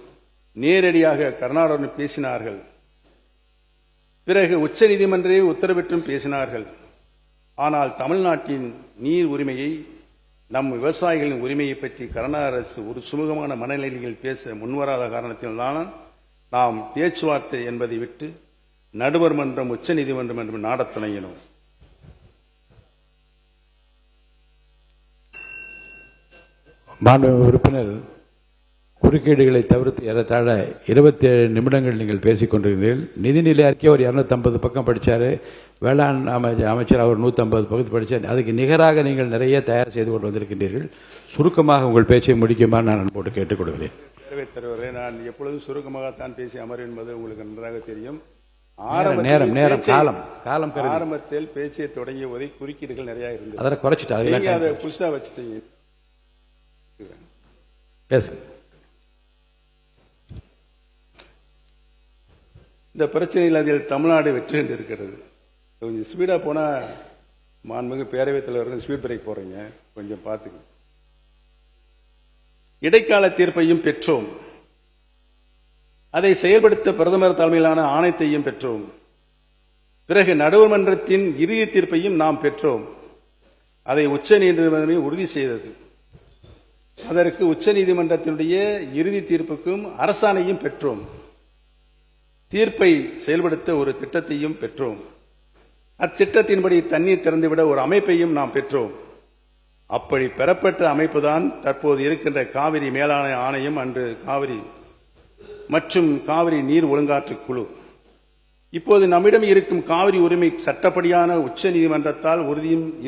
நேரடியாக கர்நாடகருடன் பேசினார்கள். பிறகு உச்சநீதிமன்றே உத்தரவிட்டும் பேசினார்கள். ஆனால் தமிழ்நாட்டின் நீர் உரிமையை, நம் விவசாயிகளின் உரிமையை பற்றி கர்நாடக அரசு ஒரு சுமூகமான மனநிலையில் பேச முன்வராத காரணத்தில்தான் நாம் பேச்சுவார்த்தை என்பதை விட்டு நடுவர் மன்றம், உச்சநீதிமன்றம் என்று நாடத் தொடங்கினோம். மாண்புமிகு உறுப்பினர் குறுக்கீடுகளை தவிர்த்து ஏறத்தாழ 27 நிமிடங்கள் நீங்கள் பேசிக் கொண்டிருக்கிறீர்கள். நிதிநிலை அறிக்கை ஒரு 250 பக்கம் படித்தார், வேளாண் அமைச்சர் அவர் 150 பக்கத்து படித்தார். அதுக்கு நிகராக நீங்கள் நிறைய தயார் செய்து கொண்டு வந்திருக்கின்றீர்கள். சுருக்கமாக உங்கள் பேச்சை முடிக்குமாறு நான் அன்போடு கேட்டுக் கொடுக்கிறேன். பேரவைத் தலைவரே, நான் எப்பொழுதும் சுருக்கமாகத்தான் பேசி அமர்வு என்பது உங்களுக்கு நன்றாக தெரியும். ஆரம்பத்தில் பேச்சை தொடங்கிய போதே குறுக்கீடுகள் நிறைய இருந்தது. அதை குறைச்சிட்டு அதை புதுசாக வச்சுட்டீங்க. இந்த பிரச்சனையில் அதில் தமிழ்நாடு வெற்றி கண்டு இருக்கிறது. கொஞ்சம் ஸ்பீடாக போனால் மாண்புமிகு பேரவைத் தலைவர்கள் ஸ்பீட் பிரேக் போடுறீங்க, கொஞ்சம் பார்த்துங்க. இடைக்கால தீர்ப்பையும் பெற்றோம், அதை செயல்படுத்த பிரதமர் தலைமையிலான ஆணையத்தையும் பெற்றோம். பிறகு நடுவர்மன்றத்தின் இறுதி தீர்ப்பையும் நாம் பெற்றோம். அதை உச்ச நீதிமன்றமே உறுதி செய்தது. அதற்கு உச்ச நீதிமன்றத்தினுடைய இறுதி தீர்ப்புக்கும் அரசாணையும் பெற்றோம். தீர்ப்பை செயல்படுத்த ஒரு திட்டத்தையும் பெற்றோம். அத்திட்டத்தின்படி தண்ணீர் திறந்துவிட ஒரு அமைப்பையும் நாம் பெற்றோம். அப்படி பெறப்பட்ட அமைப்புதான் தற்போது இருக்கின்ற காவிரி மேலாண்மை ஆணையம், அன்று காவிரி மற்றும் காவிரி நீர் ஒழுங்காற்று குழு. இப்போது நம்மிடம் இருக்கும் காவிரி உரிமை சட்டப்படியான உச்ச நீதிமன்றத்தால்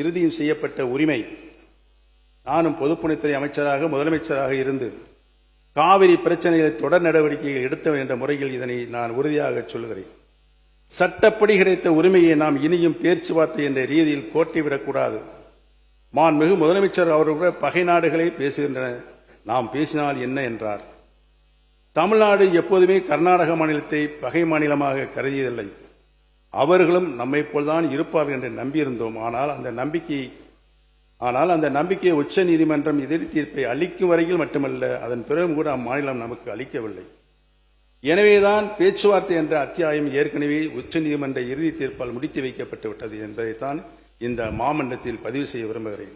இறுதியும் செய்யப்பட்ட உரிமை. நானும் பொதுப்பணித்துறை அமைச்சராக, முதலமைச்சராக இருந்து காவிரி பிரச்சனையில் தொடர் நடவடிக்கைகள் எடுத்தவன் என்ற முறையில் இதனை நான் உறுதியாக சொல்கிறேன். சட்டப்படி கிடைத்த உரிமையை நாம் இனியும் பேச்சுவார்த்தை என்ற ரீதியில் கோட்டிவிடக்கூடாது. மாண்புமிகு முதலமைச்சர் அவர்கள் கூட பகை நாடுகளே பேசுகின்றன, நாம் பேசினால் என்ன என்றார். தமிழ்நாடு எப்போதுமே கர்நாடக மாநிலத்தை பகை மாநிலமாக கருதியதில்லை. அவர்களும் நம்மை போல்தான் இருப்பார்கள் என்று நம்பியிருந்தோம். ஆனால் அந்த நம்பிக்கையை உச்ச நீதிமன்றம் எதிர் தீர்ப்பை அளிக்கும் வரையில் மட்டுமல்ல, அதன் பிறகும் கூட அம்மாநிலம் நமக்கு அளிக்கவில்லை. எனவேதான் பேச்சுவார்த்தை என்ற அத்தியாயம் ஏற்கனவே உச்ச நீதிமன்ற இறுதி தீர்ப்பால் முடித்து வைக்கப்பட்டு விட்டது என்பதைத்தான் இந்த மாமன்றத்தில் பதிவு செய்ய விரும்புகிறேன்.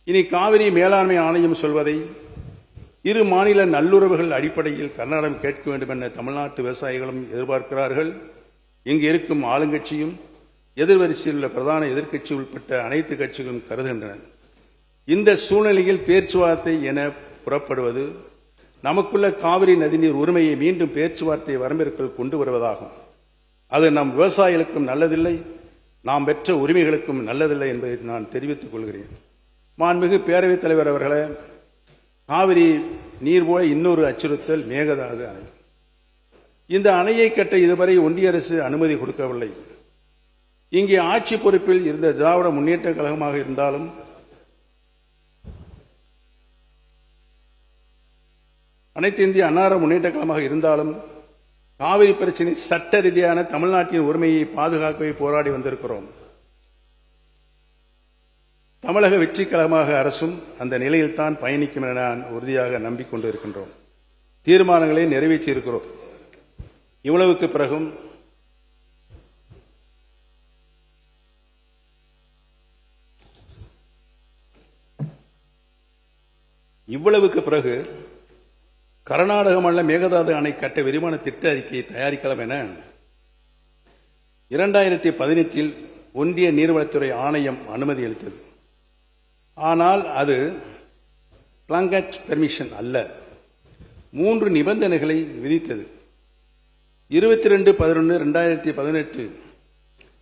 இனி காவிரி மேலாண்மை ஆணையம் சொல்வதை இரு மாநில நல்லுறவுகள் அடிப்படையில் கர்நாடகம் கேட்க வேண்டும் என தமிழ்நாட்டு விவசாயிகளும் எதிர்பார்க்கிறார்கள். இங்கு இருக்கும் ஆளுங்கட்சியும் எதிர்வரிசையில் உள்ள பிரதான எதிர்க்கட்சி உட்பட்ட அனைத்து கட்சிகளும் கருதுகின்றன. இந்த சூழ்நிலையில் பேச்சுவார்த்தை என புறப்படுவது நமக்குள்ள காவிரி நதிநீர் உரிமையை மீண்டும் பேச்சுவார்த்தை வரம்பிற்குள் கொண்டு வருவதாகும். அது நம் விவசாயிகளுக்கும் நல்லதில்லை, நாம் பெற்ற உரிமைகளுக்கும் நல்லதில்லை என்பதை நான் தெரிவித்துக் கொள்கிறேன். மாண்புமிகு பேரவைத் தலைவர் அவர்களே, காவிரி நீர் போல இன்னொரு அச்சுறுத்தல் மேகதாது அணை. இந்த அணையை கட்ட இதுவரை ஒன்றிய அரசு அனுமதி கொடுக்கவில்லை. இங்கே ஆட்சி பொறுப்பில் இருந்த திராவிட முன்னேற்ற கழகமாக இருந்தாலும் அனைத்து இந்திய அண்ணா முன்னேற்ற கழகமாக இருந்தாலும் காவிரி பிரச்சினை சட்ட ரீதியான தமிழ்நாட்டின் உரிமையை பாதுகாக்கவே போராடி வந்திருக்கிறோம். தமிழக வெற்றி கழகமாக அரசும் அந்த நிலையில்தான் பயணிக்கும் என நான் உறுதியாக நம்பிக்கொண்டு இருக்கின்றோம். தீர்மானங்களை நிறைவேற்றி இருக்கிறோம். இவ்வளவுக்கு பிறகு கர்நாடக மாநில மேகதாது அணை கட்ட விரிவான திட்ட அறிக்கையை தயாரிக்கலாம் என 2018 ஒன்றிய நீர்வளத்துறை ஆணையம் அனுமதி அளித்தது. ஆனால் அது பிளாங்கட் பெர்மிஷன் அல்ல, 3 நிபந்தனைகளை விதித்தது. 22/11/2018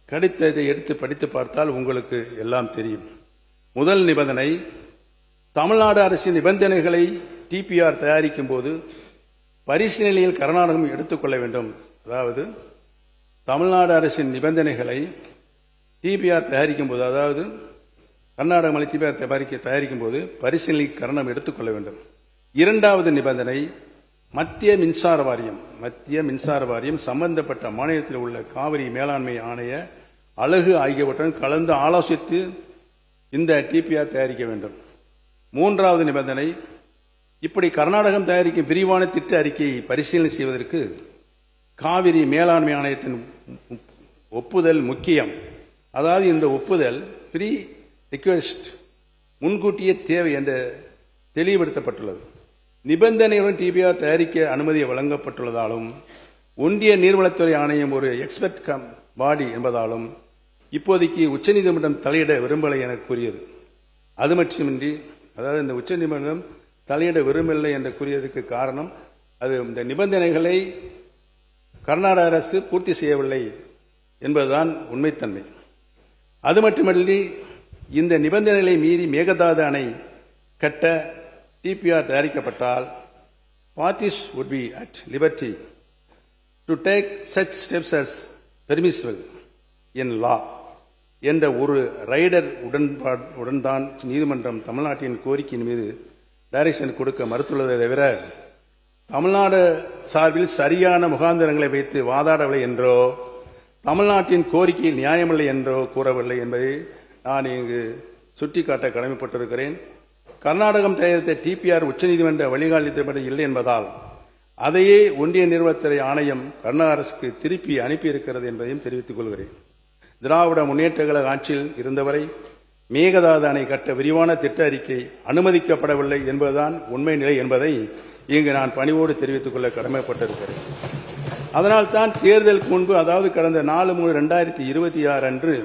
கடிதத்தை எடுத்து படித்து பார்த்தால் உங்களுக்கு எல்லாம் தெரியும். முதல் நிபந்தனை, தமிழ்நாடு அரசின் நிபந்தனைகளை டிபிஆர் தயாரிக்கும் போது பரிசீலனையில் கர்நாடகம் எடுத்துக்கொள்ள வேண்டும். அதாவது தமிழ்நாடு அரசின் நிபந்தனைகளை டிபிஆர் தயாரிக்கும் போது, அதாவது கர்நாடக மலை டிபிஆர் தயாரிக்கும் போது பரிசீலனையில் கர்நாடகம் எடுத்துக்கொள்ள வேண்டும். இரண்டாவது நிபந்தனை, மத்திய மின்சார வாரியம் சம்பந்தப்பட்ட மாநிலத்தில் உள்ள காவிரி மேலாண்மை ஆணைய அலகு ஆகியவற்றுடன் கலந்து ஆலோசித்து இந்த டிபிஆர் தயாரிக்க வேண்டும். மூன்றாவது நிபந்தனை, இப்படி கர்நாடகம் தயாரிக்கும் விரிவான திட்ட அறிக்கையை பரிசீலனை செய்வதற்கு காவிரி மேலாண்மை ஆணையத்தின் ஒப்புதல் முக்கியம். அதாவது இந்த ஒப்புதல் ப்ரீ ரிக்வெஸ்ட், முன்கூட்டிய தேவை என்று தெளிவுபடுத்தப்பட்டுள்ளது. நிபந்தனையுடன் டிபிஆர் தயாரிக்க அனுமதி வழங்கப்பட்டுள்ளதாலும் ஒன்றிய நீர்வளத்துறை ஆணையம் ஒரு எக்ஸ்பர்ட் பாடி என்பதாலும் இப்போதைக்கு உச்சநீதிமன்றம் தலையிட விரும்பலை என கூறியது. அது மட்டுமின்றி, அதாவது இந்த உச்சநீதிமன்றம் தலையிட விரும்பவில்லை என்று கூறியதற்கு காரணம், அது இந்த நிபந்தனைகளை கர்நாடக அரசு பூர்த்தி செய்யவில்லை என்பதுதான் உண்மைத்தன்மை. அது மட்டுமன்றி, இந்த நிபந்தனைகளை மீறி மேகதாது அணை கட்ட DPR தயாரிக்கப்பட்டால் parties would be at liberty to take such steps as permissible in law என்ற ஒரு ரைடர் உடன் தான் நீதிமன்றம் தமிழ்நாட்டின் கோரிக்கையின் மீது டைரக்ஷன் கொடுக்க மறுத்துள்ளதை தவிர தமிழ்நாடு சார்பில் சரியான முகாந்திரங்களை வைத்து வாதாடவில்லை என்றோ தமிழ்நாட்டின் கோரிக்கையில் நியாயமில்லை என்றோ கூறவில்லை என்பதை நான் இங்கு சுட்டிக்காட்ட கடமைப்பட்டிருக்கிறேன். கர்நாடகம் தயாரித்த டிபிஆர் உச்சநீதிமன்ற வழிகாட்டுதல் இல்லை என்பதால் அதையே ஒன்றிய நீர்வளத்துறை ஆணையம் கர்நாடக அரசுக்கு திருப்பி அனுப்பியிருக்கிறது என்பதையும் தெரிவித்துக் கொள்கிறேன். திராவிட முன்னேற்ற கழக ஆட்சியில் இருந்தவரை மேகதாது அணை கட்ட விரிவான திட்ட அறிக்கை அனுமதிக்கப்படவில்லை என்பதுதான் உண்மை நிலை என்பதை இங்கு நான் பணிவோடு தெரிவித்துக் கொள்ள கடமைப்பட்டிருக்கிறேன். அதனால்தான் தேர்தலுக்கு முன்பு, அதாவது கடந்த 4/3/2026 அன்று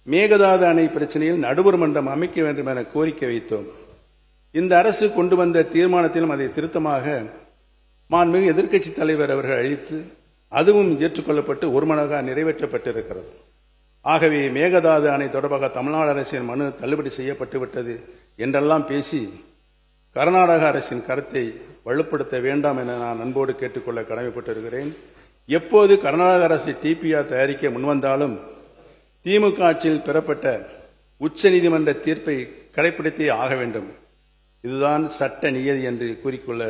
மேகதாது அணை பிரச்சனையில் நடுவர் மன்றம் அமைக்க வேண்டும் என கோரிக்கை வைத்தோம். இந்த அரசு கொண்டு வந்த தீர்மானத்திலும் அதை திருத்தமாக மாண்புமிகு எதிர்க்கட்சித் தலைவர் அவர்கள் அளித்து அதுவும் ஏற்றுக்கொள்ளப்பட்டு ஒருமனதாக நிறைவேற்றப்பட்டிருக்கிறது. ஆகவே மேகதாது அணை தொடர்பாக தமிழ்நாடு அரசின் மனு தள்ளுபடி செய்யப்பட்டுவிட்டது என்றெல்லாம் பேசி கர்நாடக அரசின் கருத்தை வலுப்படுத்த வேண்டாம் என நான் அன்போடு கேட்டுக்கொள்ள கடமைப்பட்டிருக்கிறேன். எப்போது கர்நாடக அரசு டிபிஆர் தயாரிக்க முன்வந்தாலும் திமுக ஆட்சியில் பெறப்பட்ட உச்சநீதிமன்ற தீர்ப்பை கடைபிடித்தே ஆக வேண்டும். இதுதான் சட்ட நியதி என்று கூறிக்கொள்ள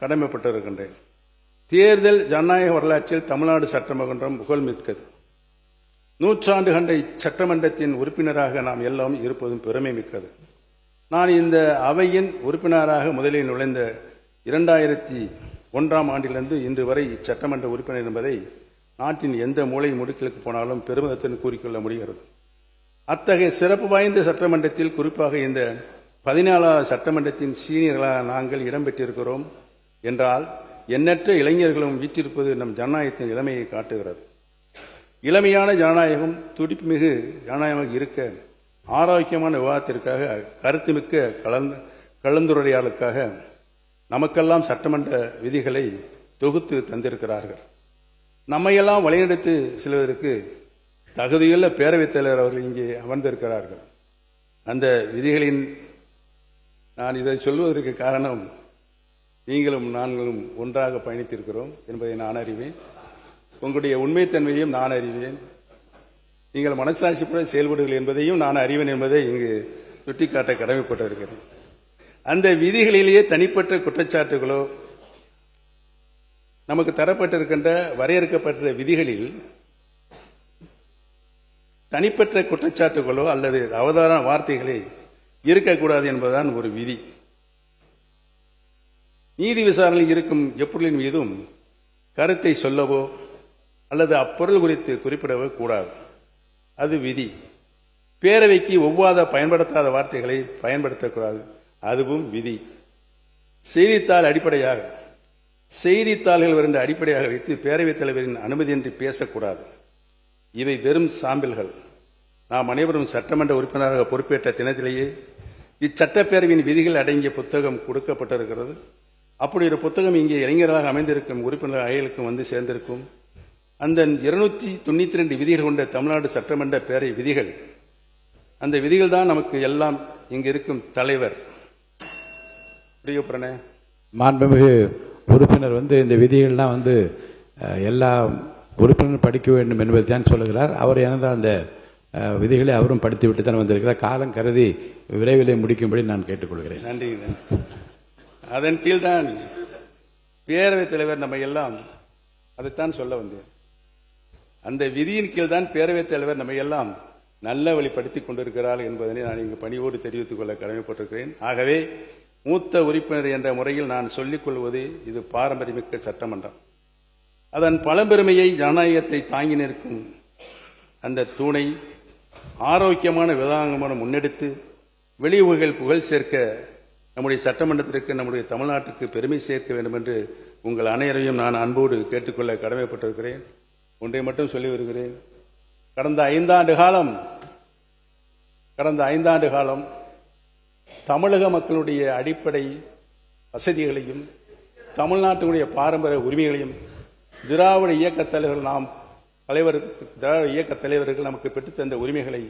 கடமைப்பட்டிருக்கின்றேன். தேர்தல் ஜனநாயக வரலாற்றில் தமிழ்நாடு சட்டமன்றம் புகழ்மிக்கது. 100 ஆண்டு கண்ட சட்டமன்றத்தின் உறுப்பினராக நாம் எல்லாம் இருப்பதும் பெருமை மிக்கது. நான் இந்த அவையின் உறுப்பினராக முதலில் நுழைந்த 2001ஆம் ஆண்டிலிருந்து இன்று வரை சட்டமன்ற உறுப்பினர் என்பதை நாட்டின் எந்த மூலை முடுக்கிலுக்கு போனாலும் பெருமிதத்துடன் கூறிக்கொள்ள முடிகிறது. அத்தகைய சிறப்பு வாய்ந்த சட்டமன்றத்தில், குறிப்பாக இந்த 14வது சட்டமன்றத்தின் சீனியர்களாக நாங்கள் இடம்பெற்றிருக்கிறோம் என்றால் எண்ணற்ற இளைஞர்களும் வீற்றிருப்பது நம் ஜனநாயகத்தின் இளமையை காட்டுகிறது. இளமையான ஜனநாயகம், துடிப்புமிகு ஜனநாயகமாக இருக்க, ஆரோக்கியமான விவாதத்திற்காக, கருத்துமிக்க கலந்துரையாடலுக்காக நமக்கெல்லாம் சட்டமன்ற விதிகளை தொகுத்து தந்திருக்கிறார்கள். நம்மையெல்லாம் வழிநடத்தி செல்வதற்கு தகுதியுள்ள பேரவைத் தலைவர் அவர்கள் இங்கே அமர்ந்திருக்கிறார்கள். அந்த விதிகளின் நான் இதை சொல்வதற்கு காரணம், நீங்களும் நாங்களும் ஒன்றாக பயணித்திருக்கிறோம் என்பதை நான் அறிவேன். உங்களுடைய உண்மைத்தன்மையையும் நான் அறிவேன். நீங்கள் மனசாட்சிப்பட செயல்படுங்கள் என்பதையும் நான் அறிவேன் என்பதை இங்கு சுட்டிக்காட்ட கடமைப்பட்டிருக்கிறேன். அந்த விதிகளிலேயே தனிப்பட்ட குற்றச்சாட்டுகளோ நமக்கு தரப்பட்டிருக்கின்ற வரையறுக்கப்பட்ட விதிகளில் தனிப்பட்ட குற்றச்சாட்டுகளோ அல்லது அவதான வார்த்தைகளே இருக்கக்கூடாது என்பதுதான் ஒரு விதி. நீதி விசாரணையில் இருக்கும் எப்பொருளின் மீதும் கருத்தை சொல்லவோ அல்லது அப்பொருள் குறித்து குறிப்பிடவோ கூடாது. அது விதி. பேரவைக்கு ஒவ்வாத பயன்படுத்தாத வார்த்தைகளை பயன்படுத்தக்கூடாது. அதுவும் விதி. செய்தித்தாள் அடிப்படையாக செய்தித்தாள்கள் வருகின்ற அடிப்படையாக வைத்து பேரவைத் தலைவரின் அனுமதியின்றி பேசக்கூடாது. இவை வெறும் சாம்பிள்கள். நாம் அனைவரும் சட்டமன்ற உறுப்பினராக பொறுப்பேற்ற தினத்திலேயே இச்சட்டப்பேரவையின் விதிகள் அடங்கிய புத்தகம் கொடுக்கப்பட்டிருக்கிறது. அப்படி ஒரு புத்தகம் இங்கே இளைஞர்களாக அமைந்திருக்கும் உறுப்பினர் அயலுக்கும் வந்து சேர்ந்திருக்கும். அந்த 292 விதிகள் கொண்ட தமிழ்நாடு சட்டமன்ற பேரவை விதிகள், அந்த விதிகள் தான் நமக்கு எல்லாம். இங்கு இருக்கும் தலைவர் மாண்புமிகு உறுப்பினர் இந்த விதிகள்லாம் எல்லா உறுப்பினரும் படிக்க வேண்டும் என்பதை தான் சொல்லுகிறார். அவர் எனது அந்த விதிகளை அவரும் படித்துவிட்டு தான் வந்திருக்கிறார். காலம் கருதி விரைவிலே முடிக்கும்படி நான் கேட்டுக்கொள்கிறேன். நன்றி. அதன் கீழ்தான் பேரவைத் தலைவர் நம்ம எல்லாம் அதைத்தான் சொல்ல வந்தேன். அந்த விதியின் கீழ்தான் பேரவைத் தலைவர் நம்ம எல்லாம் நல்ல வழிப்படுத்திக் கொண்டிருக்கிறார் என்பதனை நான் இங்கு பணிவோடு தெரிவித்துக் கொள்ள கடமைப்பட்டிருக்கிறேன். ஆகவே மூத்த உறுப்பினர் என்ற முறையில் நான் சொல்லிக் கொள்வது, இது பாரம்பரியமிக்க சட்டமன்றம். அதன் பழம்பெருமையை, ஜனநாயகத்தை தாங்கி நிற்கும் அந்த தூணை ஆரோக்கியமான விதானமான முன்னெடுத்து வெளியுறவுகள் புகழ் சேர்க்க நம்முடைய சட்டமன்றத்திற்கு, நம்முடைய தமிழ்நாட்டுக்கு பெருமை சேர்க்க வேண்டும் என்று உங்கள் அனைவரையும் நான் அன்போடு கேட்டுக்கொள்ள கடமைப்பட்டிருக்கிறேன். ஒன்றை மட்டும் சொல்லி வருகிறேன். கடந்த ஐந்தாண்டு காலம் தமிழக மக்களுடைய அடிப்படை வசதிகளையும் தமிழ்நாட்டினுடைய பாரம்பரிய உரிமைகளையும் திராவிட இயக்கத் தலைவர்கள் நமக்கு பெற்றுத்தந்த உரிமைகளை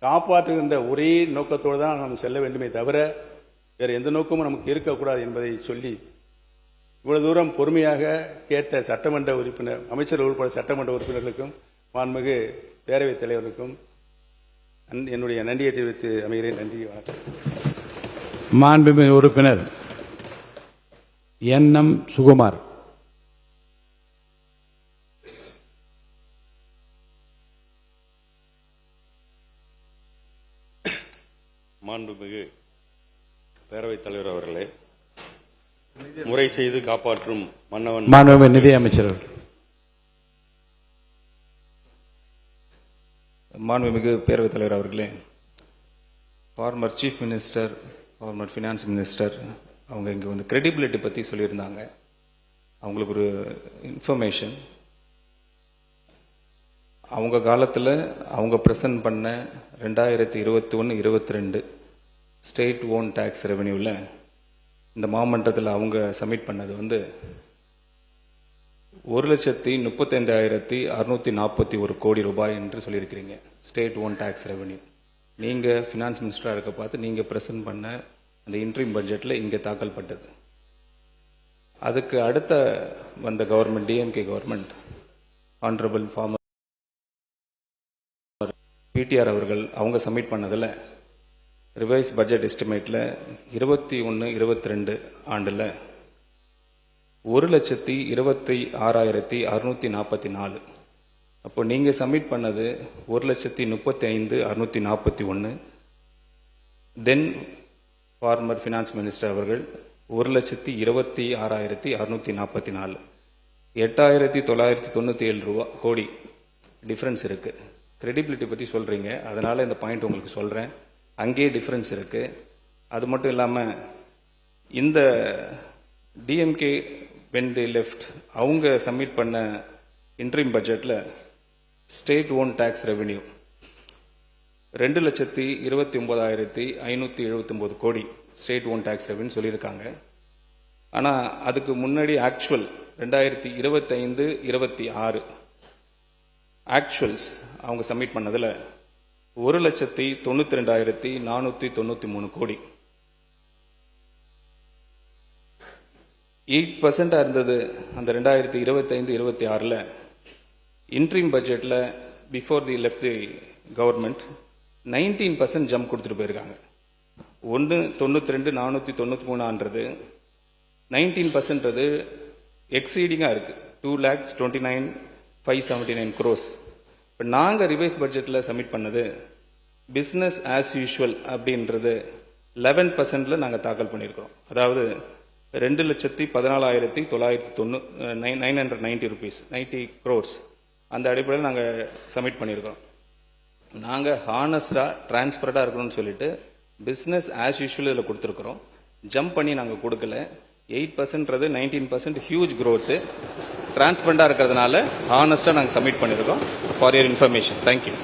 காப்பாற்றுகின்ற ஒரே நோக்கத்தோடு தான் நாம் செல்ல வேண்டுமே தவிர வேறு எந்த நோக்கமும் நமக்கு இருக்கக்கூடாது என்பதை சொல்லி, இவ்வளவு தூரம் பொறுமையாக கேட்ட சட்டமன்ற உறுப்பினர், அமைச்சர்கள் உட்பட சட்டமன்ற உறுப்பினர்களுக்கும் மாண்புமிகு பேரவைத் தலைவருக்கும் என்னுடைய நன்றியை தெரிவித்து அமைகிறேன். நன்றி, வணக்கம். மாண்புமிகு உறுப்பினர் என்.எம். சுகுமார். மாண்புமிகு பேரவைத் தலைவர் அவர்களே, முறை செய்து காப்பாற்றும் மன்னவன் மாண்புமிகு நிதி அமைச்சர். மாண்புமிகு பேரவைத் தலைவர் அவர்களே, former chief minister, former finance minister அவங்க இங்கே கிரெடிபிலிட்டி பற்றி சொல்லியிருந்தாங்க. அவங்களுக்கு ஒரு இன்ஃபர்மேஷன், அவங்க காலத்தில் அவங்க ப்ரெசன்ட் பண்ண 2021-22 ஸ்டேட் ஓன் டேக்ஸ் ரெவென்யூவில் இந்த மாமன்றத்தில் அவங்க சப்மிட் பண்ணது 1,35,641 கோடி ரூபாய் என்று சொல்லியிருக்கிறீங்க. ஸ்டேட் ஓன் டேக்ஸ் ரெவென்யூ நீங்கள் ஃபினான்ஸ் மினிஸ்டராக இருக்க பார்த்து நீங்கள் ப்ரெசன்ட் பண்ண அந்த இன்ட்ரீம் பட்ஜெட்டில் இங்கே தாக்கல் பட்டது. அதுக்கு அடுத்த வந்த government, DMK government, honourable former PTR அவர்கள் அவங்க சப்மிட் பண்ணதில் ரிவைஸ் பட்ஜெட் எஸ்டிமேட்டில் 21-22 ஆண்டில் 1,26,644. அப்போ நீங்கள் சப்மிட் பண்ணது 1,35,641. தென் ஃபார்மர் ஃபினான்ஸ் மினிஸ்டர் அவர்கள் 1,26,644. 8,997 கோடி டிஃப்ரென்ஸ் இருக்குது. கிரெடிபிலிட்டி பற்றி சொல்கிறீங்க, அதனால் இந்த பாயிண்ட் உங்களுக்கு சொல்கிறேன். அங்கேயே டிஃப்ரென்ஸ் இருக்குது. அது மட்டும் இல்லாமல் இந்த டிஎம்கே வென் தி லெஃப்ட் அவங்க சப்மிட் பண்ண இன்ட்ரீம் பட்ஜெட்டில் ஸ்டேட் ஓன் டேக்ஸ் ரெவென்யூ 2,29,579 கோடி ஸ்டேட் ஓன் டேக்ஸ் ரெவென்யூ சொல்லியிருக்காங்க. ஆனால் அதுக்கு முன்னாடி ஆக்சுவல் 2025-26 ஆக்சுவல்ஸ் அவங்க சப்மிட் பண்ணதில் 1,92,493 கோடி. 8% இருந்தது அந்த 2025-26. இன்ட்ரீம் பட்ஜெட்டில் before the left the government 19% jump கொடுத்துட்டு போயிருக்காங்க. 1,92,493 19% எக்ஸீடிங்காக இருக்குது. 2,29,579 crores. இப்போ நாங்கள் ரிவைஸ் பட்ஜெட்டில் சப்மிட் பண்ணது பிஸ்னஸ் ஆஸ் யூஷுவல் அப்படின்றது 11% நாங்கள் தாக்கல் பண்ணியிருக்கிறோம். அதாவது 2,14,990 rupees 90 crores அந்த அடிப்படையில் நாங்கள் சப்மிட் பண்ணியிருக்கிறோம். நாங்கள் ஹானஸ்டாக டிரான்ஸ்பரண்டாக இருக்கணும்னு சொல்லிட்டு பிஸ்னஸ் ஆஸ் யூஷுவல் இதில் கொடுத்துருக்குறோம். ஜம்ப் பண்ணி நாங்கள் கொடுக்கல. 8% 19% ஹியூஜ் க்ரோத்து. டிரான்ஸ்பரண்டாக இருக்கிறதுனால ஹானஸ்டாக நாங்கள் சப்மிட் பண்ணியிருக்கோம். For your information. தேங்க்யூ.